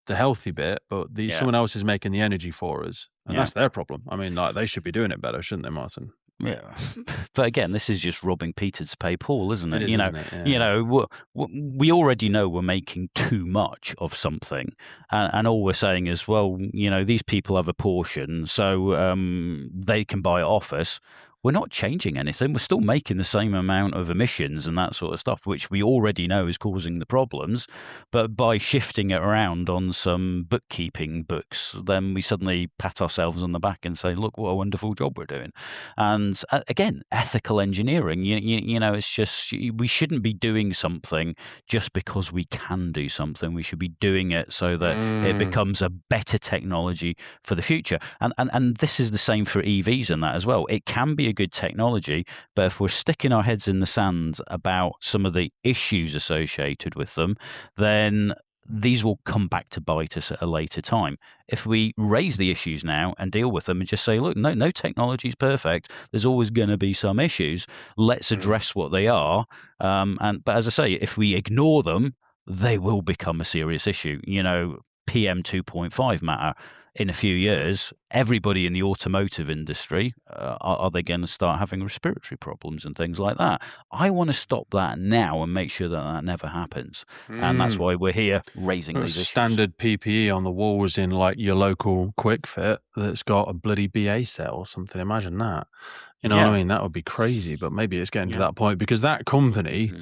the healthy bit, but someone else is making the energy for us, and that's their problem. I mean, like they should be doing it better, shouldn't they, Martin? Yeah, but again, this is just robbing Peter to pay Paul, isn't it? Isn't it? We already know we're making too much of something, and all we're saying is, well, these people have a portion, so they can buy it off us. We're not changing anything. We're still making the same amount of emissions and that sort of stuff, which we already know is causing the problems. But by shifting it around on some bookkeeping books, then we suddenly pat ourselves on the back and say, look, what a wonderful job we're doing. And again, ethical engineering, it's just we shouldn't be doing something just because we can do something. We should be doing it so that it becomes a better technology for the future. And this is the same for EVs and that as well. It can be a good technology, but if we're sticking our heads in the sand about some of the issues associated with them, then these will come back to bite us at a later time. If we raise the issues now and deal with them and just say, look, no technology is perfect. There's always going to be some issues. Let's address what they are. But as I say, if we ignore them, they will become a serious issue. PM 2.5 matter. In a few years, everybody in the automotive industry, are they going to start having respiratory problems and things like that? I want to stop that now and make sure that never happens. And that's why we're here raising these issues. Standard PPE on the walls in like your local Quick Fit that's got a bloody BA cell or something. Imagine that. You know what I mean? That would be crazy, but maybe it's getting to that point because that company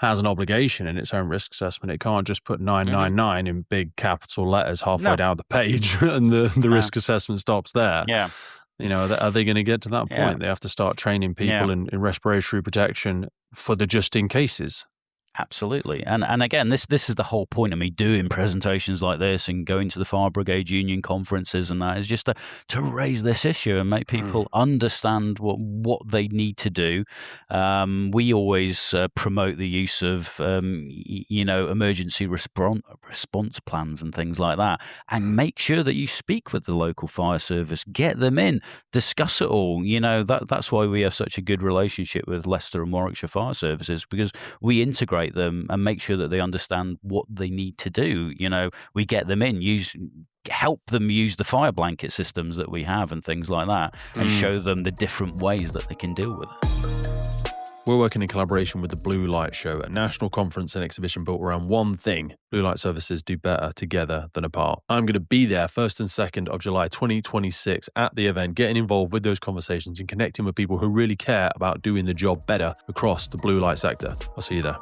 has an obligation in its own risk assessment. It can't just put 999 in big capital letters halfway down the page and the risk assessment stops there. Yeah. Are they going to get to that point? Yeah. They have to start training people in respiratory protection for the just in cases. Absolutely. And again, this is the whole point of me doing presentations like this and going to the Fire Brigade Union conferences and that is just to raise this issue and make people understand what they need to do. We always promote the use of, emergency response plans and things like that, and make sure that you speak with the local fire service, get them in, discuss it all. That's why we have such a good relationship with Leicester and Warwickshire Fire Services, because we integrate calibrate them and make sure that they understand what they need to do. We get them in, help them use the fire blanket systems that we have and things like that, and show them the different ways that they can deal with it. We're working in collaboration with the Blue Light Show, a national conference and exhibition built around one thing: blue light services do better together than apart. I'm going to be there 1st and 2nd of July 2026 at the event, getting involved with those conversations and connecting with people who really care about doing the job better across the blue light sector. I'll see you there.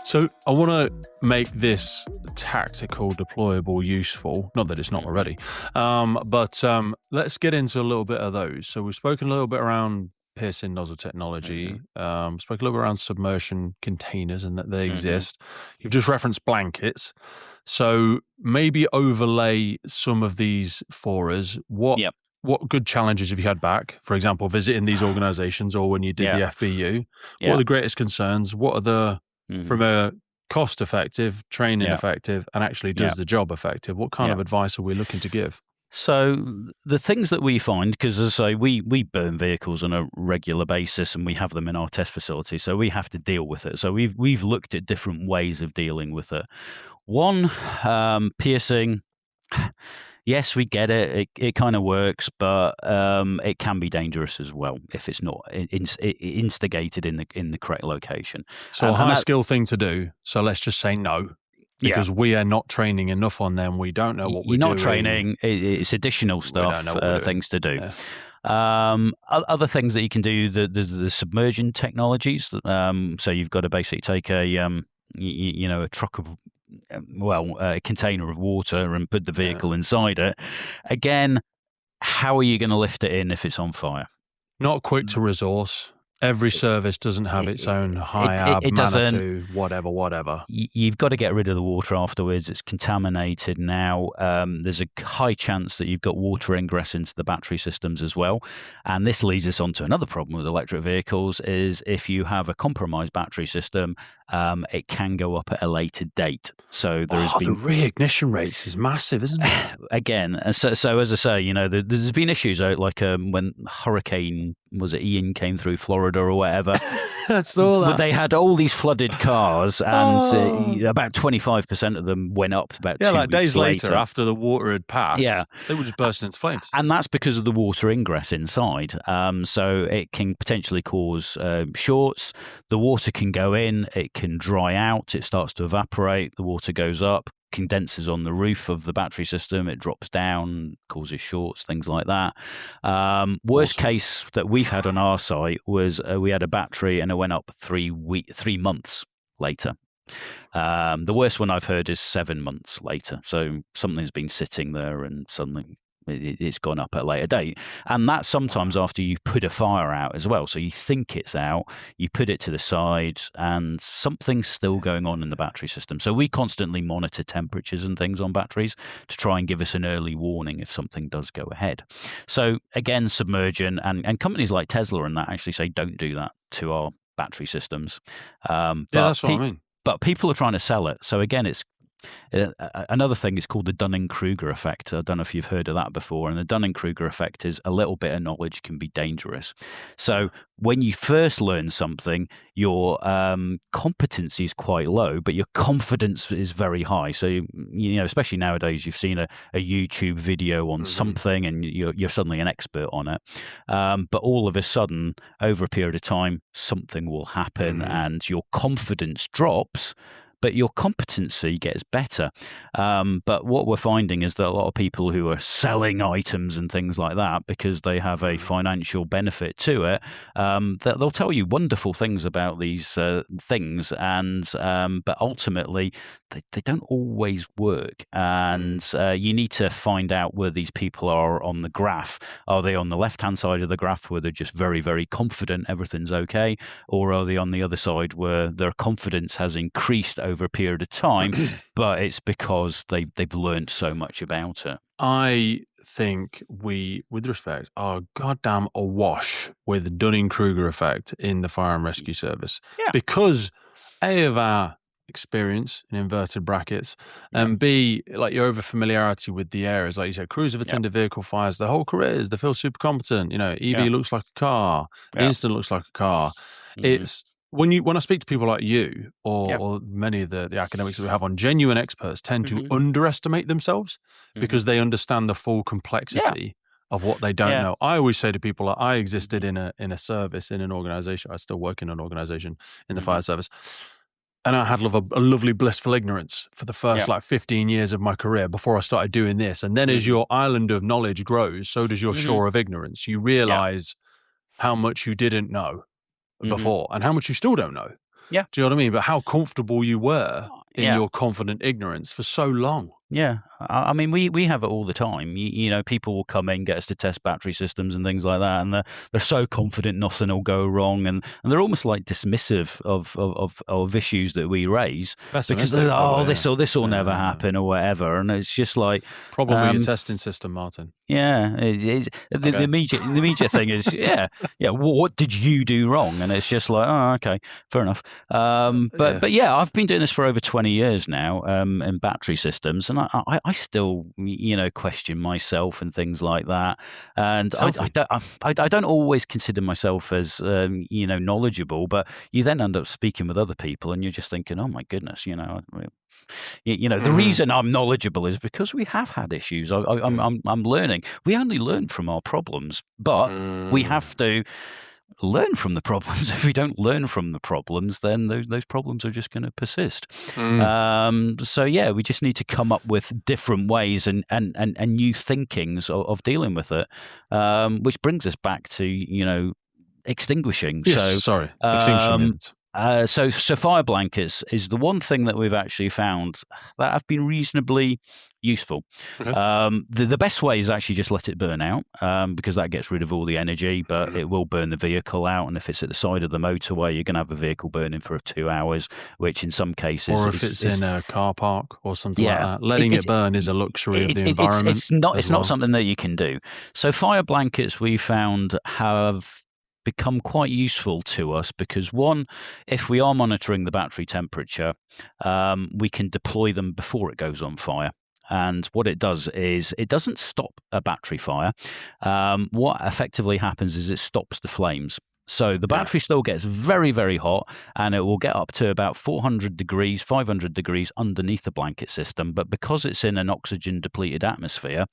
So I want to make this tactical, deployable, useful. Not that it's not already, but let's get into a little bit of those. So we've spoken a little bit around piercing nozzle technology, spoke a little bit around submersion containers and that they exist. You've just referenced blankets. So maybe overlay some of these for us. What good challenges have you had back? For example, visiting these organizations or when you did the FBU? What are the greatest concerns? What are the, from a cost effective, training effective, and actually does the job effective? What kind of advice are we looking to give? So the things that we find, because as I say, we burn vehicles on a regular basis and we have them in our test facility, so we have to deal with it. So we've looked at different ways of dealing with it. One, piercing. Yes, we get it. It kind of works, but it can be dangerous as well if it's not instigated in the correct location. So a high skill thing to do. So let's just say no. Because we are not training enough on them. We don't know what we're doing. You're not training. It's additional stuff, things to do. Yeah. Other things that you can do, the submersion technologies. So you've got to basically take a truck of, a container of water and put the vehicle inside it. Again, how are you going to lift it in if it's on fire? Not quick to resource. Every service doesn't have its own high-ab, Manitou, whatever. You've got to get rid of the water afterwards. It's contaminated now. There's a high chance that you've got water ingress into the battery systems as well. And this leads us on to another problem with electric vehicles is if you have a compromised battery system, it can go up at a later date. So there has been... the reignition rates is massive, isn't it? Again, so as I say, there's been issues out like when Hurricane, was it Ian, came through Florida or whatever. I saw that. But they had all these flooded cars and about 25% of them went up about 2 weeks days later after the water had passed. Yeah. They were just bursting into flames. And that's because of the water ingress inside. So it can potentially cause shorts. The water can go in, it can dry out, it starts to evaporate, the water goes up, condenses on the roof of the battery system, it drops down, causes shorts, things like that. Worst case that we've had on our site was we had a battery and it went up 3 months later. The worst one I've heard is 7 months later. So something's been sitting there and suddenly it's gone up at a later date. And that's sometimes after you've put a fire out as well. So you think it's out, you put it to the side and something's still going on in the battery system. So we constantly monitor temperatures and things on batteries to try and give us an early warning if something does go ahead. So again, submersion and companies like Tesla and that actually say don't do that to our battery systems. That's what I mean. But people are trying to sell it. So again, it's another thing is called the Dunning-Kruger effect. I don't know if you've heard of that before. And the Dunning-Kruger effect is a little bit of knowledge can be dangerous. So when you first learn something, your competency is quite low, but your confidence is very high. So, especially nowadays, you've seen a YouTube video on something and you're suddenly an expert on it. But all of a sudden, over a period of time, something will happen and your confidence drops, but your competency gets better. But what we're finding is that a lot of people who are selling items and things like that, because they have a financial benefit to it, they'll tell you wonderful things about these things, but ultimately they don't always work. And you need to find out where these people are on the graph. Are they on the left-hand side of the graph where they're just very, very confident everything's okay? Or are they on the other side where their confidence has increased over a period of time, but it's because they've learned so much about it? I think we, with respect, are goddamn awash with the Dunning-Kruger effect in the fire and rescue service. Yeah. Because A, of our experience in inverted brackets, and B, like your over familiarity with the areas, like you said, crews of attended vehicle fires, the whole careers, they feel super competent. EV looks like a car, instant looks like a car. It's when I speak to people like you or many of the academics that we have on, genuine experts tend to underestimate themselves because they understand the full complexity of what they don't know. I always say to people, I existed in a service, in an organization. I still work in an organization in the fire service. And I had a lovely blissful ignorance for the first 15 years of my career before I started doing this. And then as your island of knowledge grows, so does your shore of ignorance. You realize how much you didn't know before and how much you still don't know. Yeah. Do you know what I mean? But how comfortable you were in your confident ignorance for so long. Yeah. I mean, we have it all the time. You know, people will come in, get us to test battery systems and things like that, and they're so confident nothing will go wrong, and they're almost like dismissive of issues that we raise because they're, this will never happen or whatever, and it's just like problem with your testing system, Martin. Yeah, the immediate thing is what did you do wrong? And it's just like, oh, okay, fair enough. But I've been doing this for over 20 years now in battery systems, and I still question myself and things like that. And I don't always consider myself as knowledgeable, but you then end up speaking with other people, and you're just thinking, oh my goodness, the reason I'm knowledgeable is because we have had issues. I'm learning. We only learn from our problems, but we have to learn from the problems. If we don't learn from the problems, then those problems are just going to persist. We just need to come up with different ways and new thinkings of dealing with it, which brings us back to extinguishing. Yes, extinction methods. So fire blankets is the one thing that we've actually found that have been reasonably useful. Okay. The best way is actually just let it burn out because that gets rid of all the energy, but it will burn the vehicle out. And if it's at the side of the motorway, you're going to have a vehicle burning for 2 hours, which in some cases... Or if it's in a car park or something like that. Letting it burn is a luxury of the environment. It's not something that you can do. So fire blankets we found have become quite useful to us because, one, if we are monitoring the battery temperature, we can deploy them before it goes on fire. And what it does is it doesn't stop a battery fire. What effectively happens is it stops the flames. So the battery still gets very, very hot, and it will get up to about 400 degrees, 500 degrees underneath the blanket system. But because it's in an oxygen-depleted atmosphere,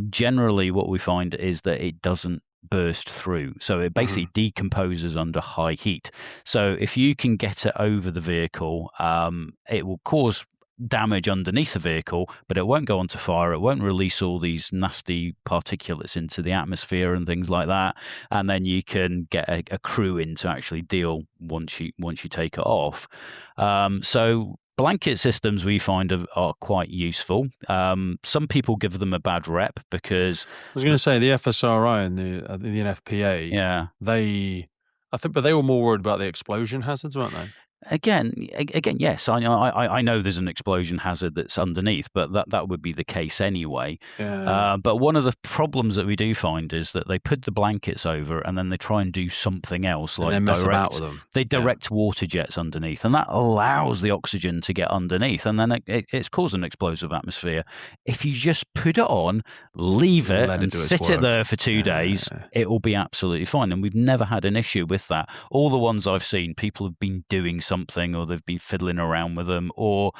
generally what we find is that it doesn't burst through. So it basically decomposes under high heat. So if you can get it over the vehicle, it will cause damage underneath the vehicle, but it won't go onto fire. It won't release all these nasty particulates into the atmosphere and things like that. And then you can get a crew in to actually deal once you take it off. So blanket systems we find are quite useful. Some people give them a bad rep because I was going to say the FSRI and the NFPA. But they were more worried about the explosion hazards, weren't they? Again, yes. I know there's an explosion hazard that's underneath, but that would be the case anyway. But one of the problems that we do find is that they put the blankets over and then they try and do something else, like direct water jets underneath, and that allows the oxygen to get underneath, and then it's caused an explosive atmosphere. If you just put it on, leave it, and sit it there for 2 days, it will be absolutely fine. And we've never had an issue with that. All the ones I've seen, people have been doing something, or they've been fiddling around with them, or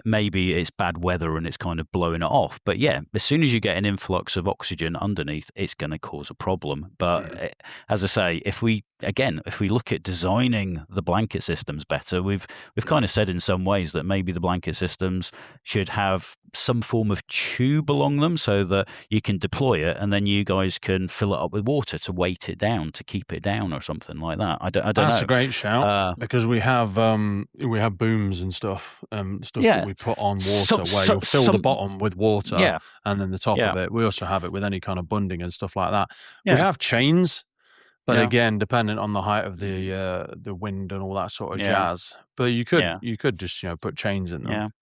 maybe it's bad weather and it's kind of blowing it off. But as soon as you get an influx of oxygen underneath, it's going to cause a problem. But as I say, if we look at designing the blanket systems better, we've kind of said in some ways that maybe the blanket systems should have some form of tube along them so that you can deploy it and then you guys can fill it up with water to weight it down, to keep it down, or something like that. I don't know. That's a great shout because we have booms and stuff that we put on water where you'll fill the bottom with water and then the top of it. We also have it with any kind of bunding and stuff like that. We have chains. But again, dependent on the height of the wind and all that sort of jazz. But you could just put chains in them.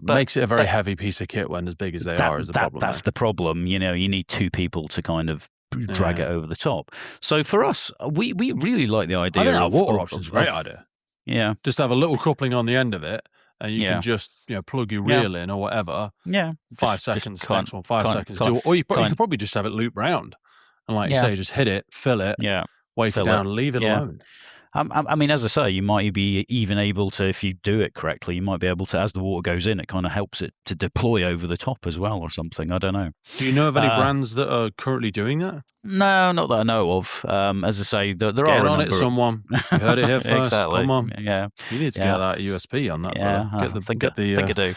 Makes it a very heavy piece of kit when as big as they are is the problem. That's the problem. You need 2 people to kind of drag it over the top. So for us, we really like the idea. I think our water option's a great idea. Yeah, just have a little coupling on the end of it. And you can just plug your reel in or whatever. 5 seconds. Next one, 5 seconds. Or you could probably just have it loop round. And like you say, just hit it, fill it, weight it down, leave it alone. I mean, as I say, you might be even able to, if you do it correctly, you might be able to, as the water goes in, it kind of helps it to deploy over the top as well or something. I don't know. Do you know of any brands that are currently doing that? No, not that I know of. As I say, there Get are a on number it, someone. You heard it here first. Exactly. Come on. Yeah. You need to get that USP on that, Yeah, brother. I think I do.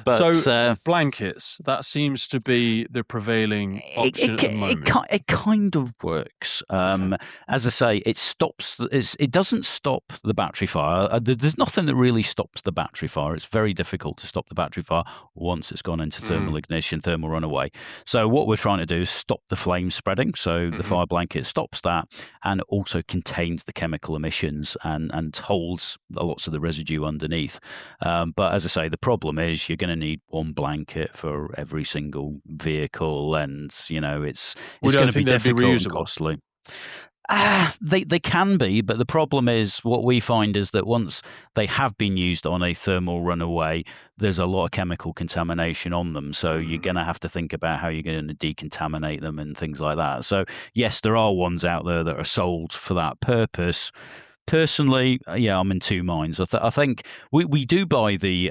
But, so blankets, that seems to be the prevailing option at the moment. It kind of works. Okay. As I say, it doesn't stop the battery fire. There's nothing that really stops the battery fire. It's very difficult to stop the battery fire once it's gone into thermal ignition, thermal runaway. So what we're trying to do is stop the flame spreading. So the fire blanket stops that and also contains the chemical emissions and holds lots of the residue underneath. But as I say, the problem is you're going to need one blanket for every single vehicle, and it's going to be difficult and costly. They can be, but the problem is what we find is that once they have been used on a thermal runaway, there's a lot of chemical contamination on them. So you're going to have to think about how you're going to decontaminate them and things like that. So yes, there are ones out there that are sold for that purpose. Personally, I'm in two minds. I think we do buy the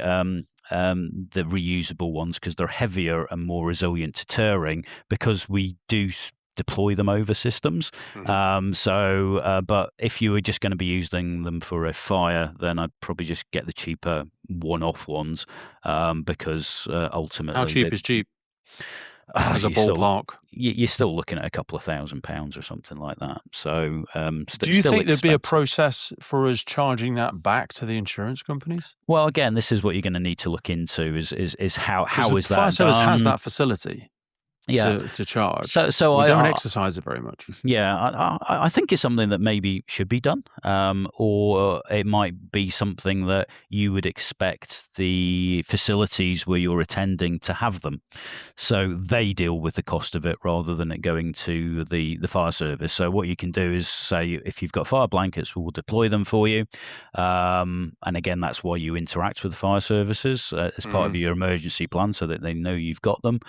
reusable ones because they're heavier and more resilient to tearing because we do deploy them over systems. But if you were just going to be using them for a fire, then I'd probably just get the cheaper one-off ones because ultimately... How cheap is cheap? As a ballpark, you're still looking at a couple of £1,000 or something like that. So, do you think there'd be a process for us charging that back to the insurance companies? Well, again, this is what you're going to need to look into: is how is that fire service done? has that facility. To charge. So we don't exercise it very much. Yeah, I think it's something that maybe should be done, or it might be something that you would expect the facilities where you're attending to have them, so they deal with the cost of it rather than it going to the fire service. So what you can do is say, if you've got fire blankets, we'll deploy them for you, and again, that's why you interact with the fire services as part of your emergency plan, so that they know you've got them.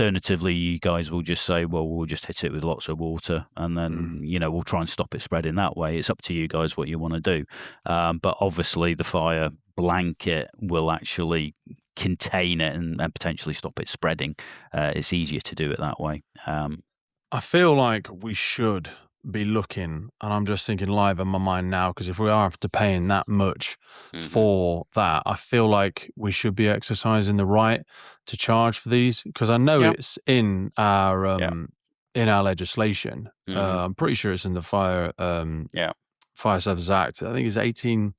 Alternatively, you guys will just say, well, we'll just hit it with lots of water and then, we'll try and stop it spreading that way. It's up to you guys what you want to do. But obviously the fire blanket will actually contain it and potentially stop it spreading. It's easier to do it that way. I feel like we should be looking, and I'm just thinking live in my mind now, because if we are after paying that much for that, I feel like we should be exercising the right to charge for these, because I know it's in our legislation. I'm pretty sure it's in the Fire Services Act. I think it's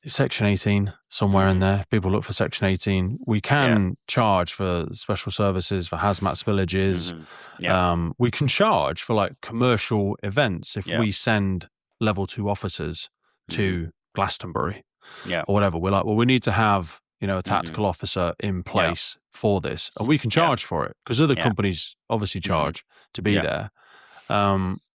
Section 18 somewhere in there. If people look for Section 18, we can charge for special services, for hazmat spillages. We can charge for like commercial events if we send level 2 officers to Glastonbury or whatever. We're like, well, we need to have a tactical officer in place for this, and we can charge for it because other companies obviously charge to be there.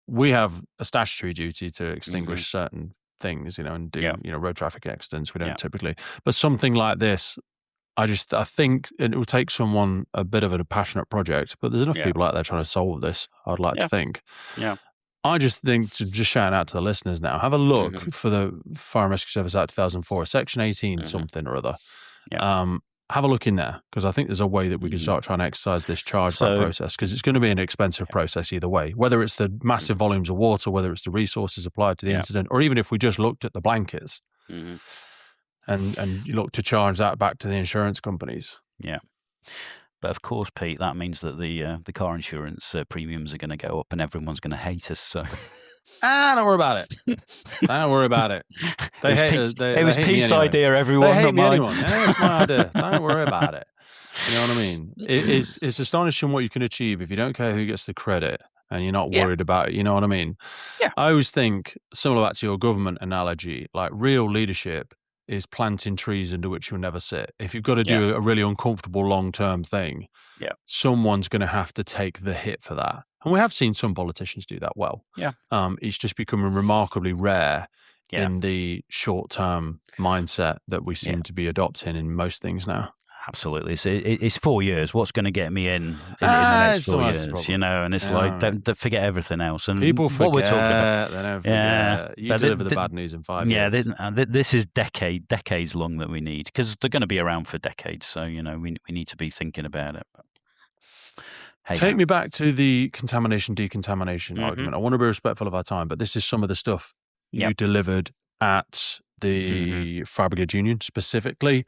We have a statutory duty to extinguish certain things, and do road traffic accidents. We don't typically, but something like this, I think it will take someone a bit of a passionate project, but there's enough people out there trying to solve this. I'd like to think. I just think, to just shout out to the listeners now, have a look for the Fire and Rescue Service Act 2004, Section 18 something or other. Have a look in there, because I think there's a way that we can start trying to exercise this chargeback process, because it's going to be an expensive process either way, whether it's the massive volumes of water, whether it's the resources applied to the incident, or even if we just looked at the blankets and you look to charge that back to the insurance companies. But of course, Pete, that means that the car insurance premiums are going to go up and everyone's going to hate us. So. Don't worry about it. Don't worry about it. They hate us. It was Pete's idea, everyone. They hate me anyway. Yeah, it's my idea. Don't worry about it. You know what I mean? It's astonishing what you can achieve if you don't care who gets the credit and you're not worried about it. You know what I mean? I always think, similar back to your government analogy, like real leadership is planting trees under which you'll never sit. If you've got to do a really uncomfortable long-term thing, someone's going to have to take the hit for that. And we have seen some politicians do that well. It's just becoming remarkably rare in the short-term mindset that we seem to be adopting in most things now. Absolutely. It's 4 years. What's going to get me in the next 4 years? And it's like, don't forget everything else. And people forget. What we're talking about, they don't forget. You deliver the bad news in 5 years. This is decades long that we need, because they're going to be around for decades. So, we need to be thinking about it. Take me back to the contamination, decontamination argument. I want to be respectful of our time, but this is some of the stuff you delivered at the Fire Brigade Union specifically.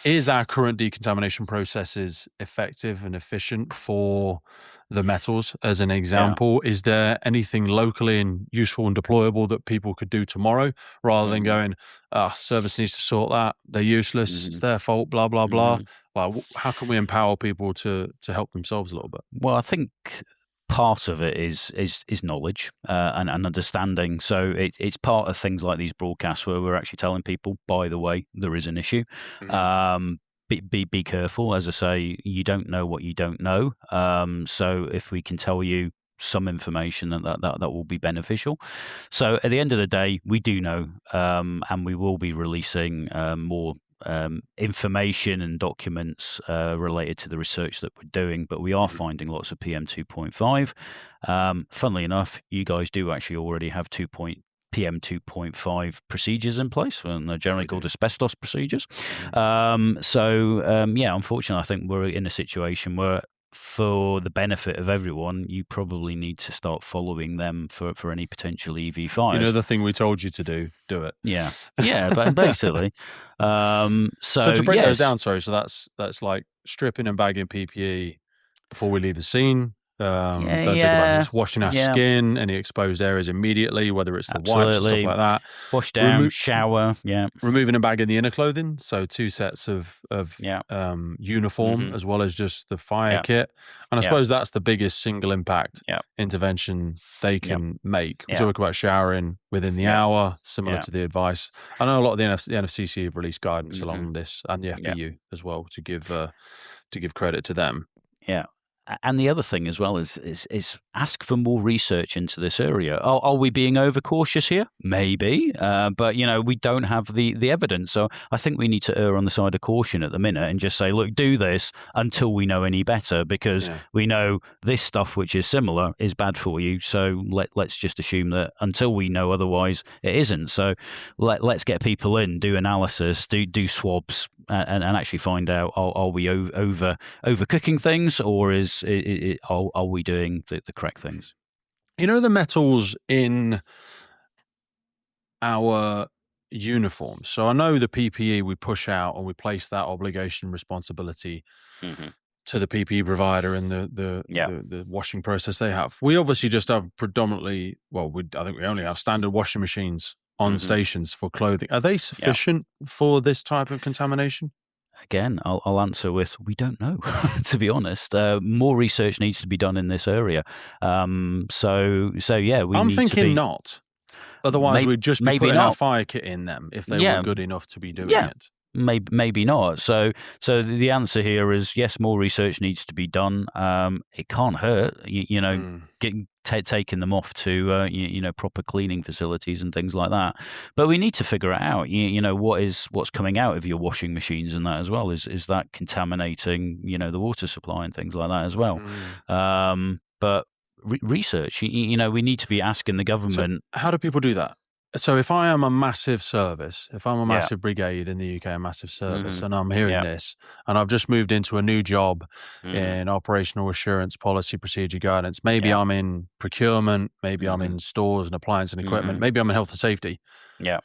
Is our current decontamination processes effective and efficient for the metals, as an example? Is there anything locally and useful and deployable that people could do tomorrow, rather than going, service needs to sort that, they're useless, it's their fault, blah, blah, blah? Well, how can we empower people to help themselves a little bit? Well, I think part of it is knowledge and understanding. So it's part of things like these broadcasts where we're actually telling people, by the way, there is an issue. Be careful. As I say, you don't know what you don't know. So if we can tell you some information, that will be beneficial. So at the end of the day, we do know, and we will be releasing more information and documents related to the research that we're doing, but we are finding lots of PM 2.5. Funnily enough, you guys do actually already have PM 2.5 procedures in place, and they're generally called asbestos procedures. Unfortunately, I think we're in a situation where, for the benefit of everyone, you probably need to start following them for any potential EV fires. The thing we told you to do it. Yeah, but basically. So to break those down, so that's like stripping and bagging PPE before we leave the scene. Don't take about just washing our skin, any exposed areas immediately, whether it's the wipes and stuff like that. Wash down, shower, removing and bagging the inner clothing, so 2 sets of uniform as well as just the fire kit. And I suppose that's the biggest single impact intervention they can make. We talk about showering within the hour, similar to the advice. I know a lot of the NFCC have released guidance along this, and the FBU as well, to give credit to them. Yeah. And the other thing as well is ask for more research into this area. Are we being overcautious here? Maybe, but we don't have the evidence. So I think we need to err on the side of caution at the minute and just say, look, do this until we know any better, because we know this stuff which is similar is bad for you. So let's just assume that until we know otherwise, it isn't. So let's get people in, do analysis, do swabs, and actually find out, are we overcooking things, or are we doing the correct things? The metals in our uniforms. So I know the PPE we push out, and we place that obligation responsibility to the PPE provider and the washing process they have. We obviously just have predominantly, I think we only have standard washing machines on stations for clothing. Are they sufficient for this type of contamination? Again, I'll answer with, we don't know, to be honest. More research needs to be done in this area. I'm thinking not. Otherwise, we'd just be putting our fire kit in them if they were good enough to be doing it. Maybe not. So the answer here is yes, more research needs to be done. It can't hurt, taking them off to proper cleaning facilities and things like that. But we need to figure it out. What's coming out of your washing machines and that as well. Is that contaminating the water supply and things like that as well? But research. We need to be asking the government. So how do people do that? So if I am a massive service, if I'm a massive brigade in the UK, a massive service, and I'm hearing this, and I've just moved into a new job in operational assurance, policy, procedure, guidance, maybe I'm in procurement, maybe I'm in stores and appliance and equipment, maybe I'm in health and safety. Yeah.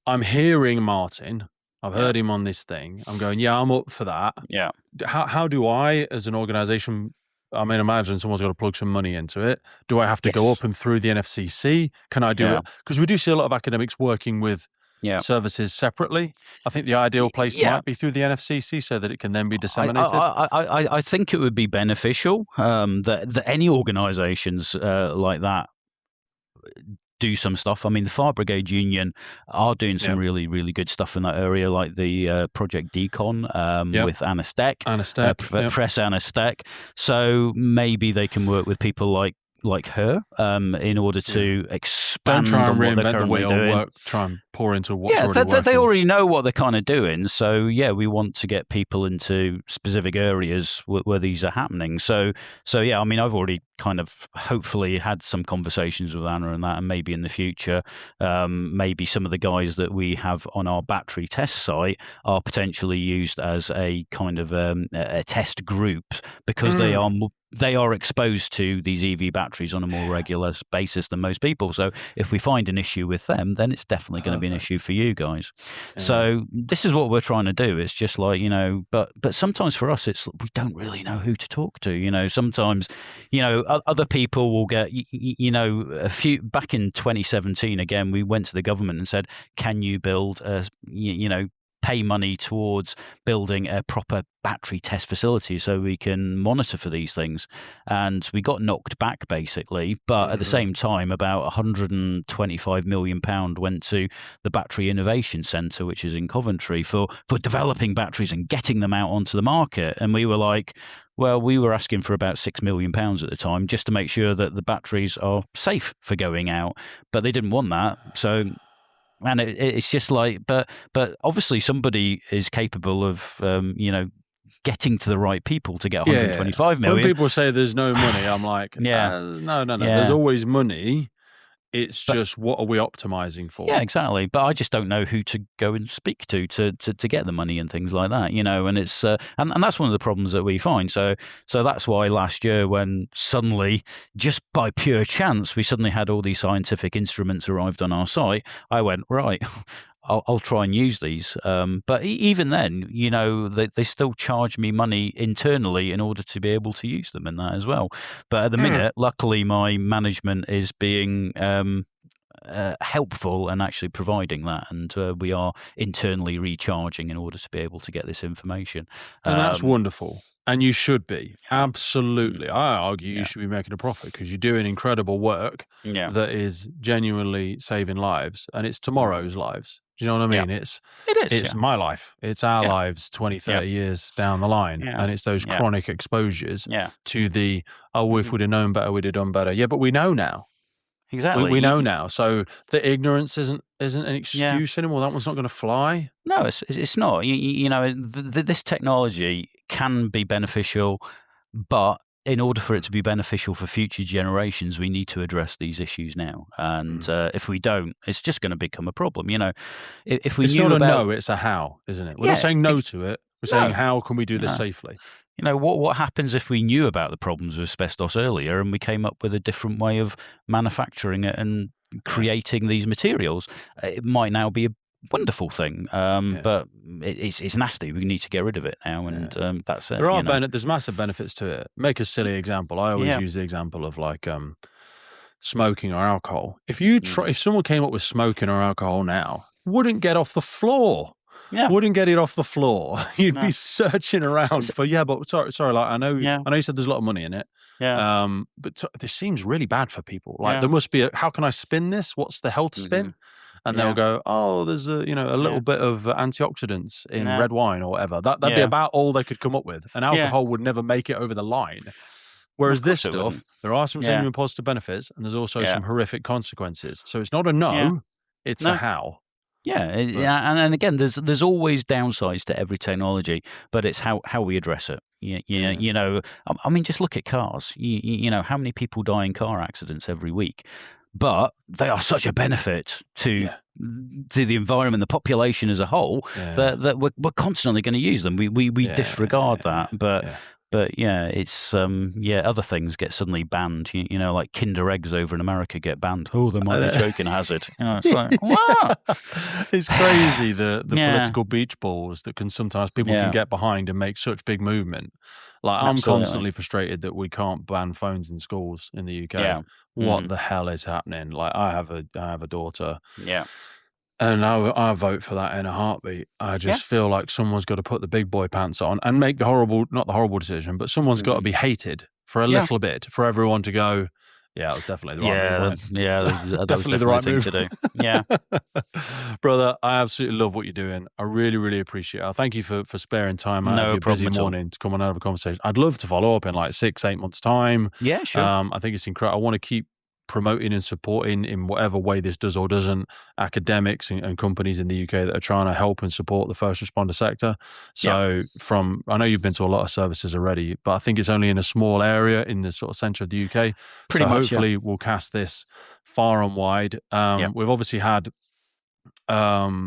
I'm hearing Martin. I've heard him on this thing. I'm going, I'm up for that. Yeah. How do I, as an organization, imagine someone's got to plug some money into it. Do I have to go up and through the NFCC? Can I do it? Because we do see a lot of academics working with services separately. I think the ideal place might be through the NFCC so that it can then be disseminated. I think it would be beneficial that any organisations like that do some stuff. The Fire Brigade Union are doing some really, really good stuff in that area, like the Project Decon with Anna Steck, Press Anna Steck. So maybe they can work with people like like her in order to expand Don't try on and what they're reinvent the currently wheel. doing. Try and pour into what's Yeah, already working. they already know what they're kind of doing. So yeah, we want to get people into specific areas where these are happening. So yeah, I mean, I've already kind of hopefully had some conversations with Anna and that, and maybe in the future, maybe some of the guys that we have on our battery test site are potentially used as a kind of a test group, because they are exposed to these EV batteries on a more regular basis than most people. So if we find an issue with them, then it's definitely going to be an issue for you guys. Yeah. So this is what we're trying to do. It's just like, but sometimes for us, it's we don't really know who to talk to. Sometimes, other people will get, a few back in 2017, again, we went to the government and said, can you build pay money towards building a proper battery test facility so we can monitor for these things, and we got knocked back basically. But at the same time, about 125 million pound went to the Battery Innovation Centre, which is in Coventry, for developing batteries and getting them out onto the market. And we were like, well, we were asking for about £6 million at the time just to make sure that the batteries are safe for going out, but they didn't want that. So. And it's just like, but obviously somebody is capable of, getting to the right people to get 125 million. When people say there's no money, I'm like, no. Yeah. There's always money. It's just, what are we optimizing for? Yeah, exactly. But I just don't know who to go and speak to get the money and things like that, and it's and that's one of the problems that we find. So that's why last year, when suddenly, just by pure chance, we suddenly had all these scientific instruments arrived on our site, I went, right, I'll try and use these. But even then, they still charge me money internally in order to be able to use them in that as well. But at the minute, luckily, my management is being helpful and actually providing that, and we are internally recharging in order to be able to get this information. And that's wonderful. And you should be. Absolutely. I argue you should be making a profit, because you're doing incredible work that is genuinely saving lives, and it's tomorrow's lives. Do you know what I mean? It's my life. It's our lives 20, 30 years down the line. And it's those chronic exposures to the, if we'd have known better, we'd have done better. Yeah, but we know now. Exactly. We know now. So the ignorance isn't an excuse anymore. That one's not going to fly. No, it's not. This technology can be beneficial, but in order for it to be beneficial for future generations, we need to address these issues now. And if we don't, it's just going to become a problem. If we it's knew not about, a no, it's a how, isn't it? We're not saying no to it. We're saying, how can we do this safely? What happens if we knew about the problems with asbestos earlier and we came up with a different way of manufacturing it and creating these materials? It might now be a wonderful thing, but it's nasty. We need to get rid of it now, and that's it. There's massive benefits to it. Make a silly example. I always use the example of like smoking or alcohol. If someone came up with smoking or alcohol now, wouldn't get off the floor. Yeah. Wouldn't get it off the floor. You'd be searching around for, but sorry, like I know you said there's a lot of money in it. Yeah. But this seems really bad for people. Like there must be how can I spin this? What's the health spin? And they'll go, there's a little bit of antioxidants in red wine or whatever. That'd be about all they could come up with. And alcohol would never make it over the line. Whereas this stuff, there are some genuine positive benefits, and there's also some horrific consequences. So it's not a no, it's a how. Yeah, and again, there's always downsides to every technology, but it's how we address it. I mean, just look at cars. How many people die in car accidents every week? But they are such a benefit to the environment, the population as a whole, that we're constantly going to use them. We disregard that, but it's other things get suddenly banned. Like Kinder eggs over in America get banned. Oh, they might be choking hazard. It's like, wow. It's crazy the political beach balls that sometimes people can get behind and make such big movement. Like I'm constantly frustrated that we can't ban phones in schools in the UK. Yeah. What the hell is happening? Like I have a daughter. Yeah. And I vote for that in a heartbeat. I just feel like someone's got to put the big boy pants on and make not the horrible decision, but someone's got to be hated for a little bit for everyone to go, Yeah, it was definitely the right move. That Definitely was definitely the right thing move. to do. Yeah. Brother, I absolutely love what you're doing. I really, really appreciate it. Thank you for sparing time out No of your problem busy at all. morning to come on and have a conversation. I'd love to follow up in like 6-8 months' time. Yeah, sure. I think it's incredible. I want to keep promoting and supporting in whatever way this does or doesn't academics and companies in the UK that are trying to help and support the first responder sector. So I know you've been to a lot of services already, but I think it's only in a small area in the sort of centre of the UK. Pretty much, hopefully we'll cast this far and wide. We've obviously had a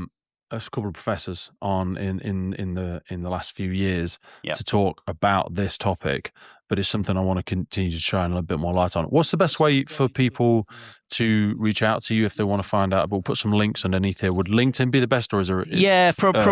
couple of professors on in the last few years to talk about this topic, but it's something I want to continue to shine a little bit more light on. What's the best way for people to reach out to you if they want to find out? We'll put some links underneath here. Would LinkedIn be the best, or is there? Probably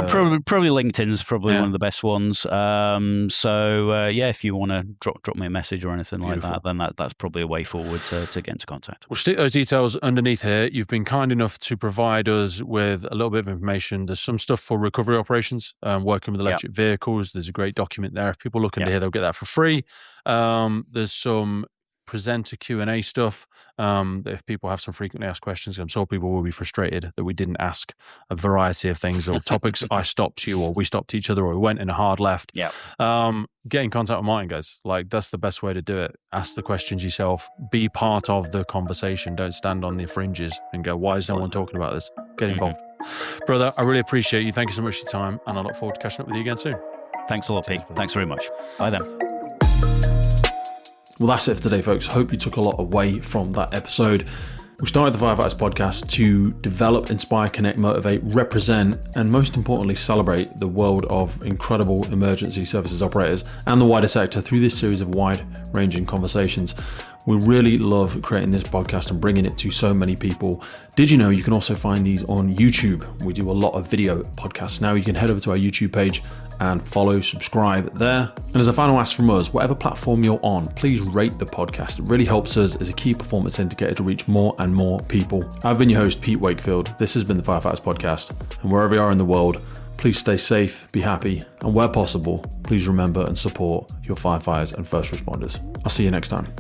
LinkedIn's probably one of the best ones. If you want to drop me a message or anything like that, then that's probably a way forward to get into contact. We'll stick those details underneath here. You've been kind enough to provide us with a little bit of information. There's some stuff for recovery operations, working with electric vehicles. There's a great document there. If people are looking to hear, they'll get that for free. There's some presenter Q&A stuff that if people have some frequently asked questions, I'm sure people will be frustrated that we didn't ask a variety of things or topics. I stopped you, or we stopped each other, or we went in a hard left. Get in contact with Martin, guys. Like, that's the best way to do it. Ask the questions yourself. Be part of the conversation. Don't stand on the fringes and go, why is no one talking about this? Get involved. Brother, I really appreciate you. Thank you so much for your time, and I look forward to catching up with you again soon. Thanks a lot, Pete. Thanks very much. Bye then. Well, that's it for today, folks. Hope you took a lot away from that episode. We started the Firefighters podcast to develop, inspire, connect, motivate, represent, and most importantly, celebrate the world of incredible emergency services operators and the wider sector through this series of wide-ranging conversations. We really love creating this podcast and bringing it to so many people. Did you know you can also find these on YouTube? We do a lot of video podcasts now. You can head over to our YouTube page and follow, subscribe there. And as a final ask from us, whatever platform you're on, please rate the podcast. It really helps us as a key performance indicator to reach more and more people. I've been your host, Pete Wakefield. This has been the Firefighters Podcast. And wherever you are in the world, please stay safe, be happy, and where possible, please remember and support your firefighters and first responders. I'll see you next time.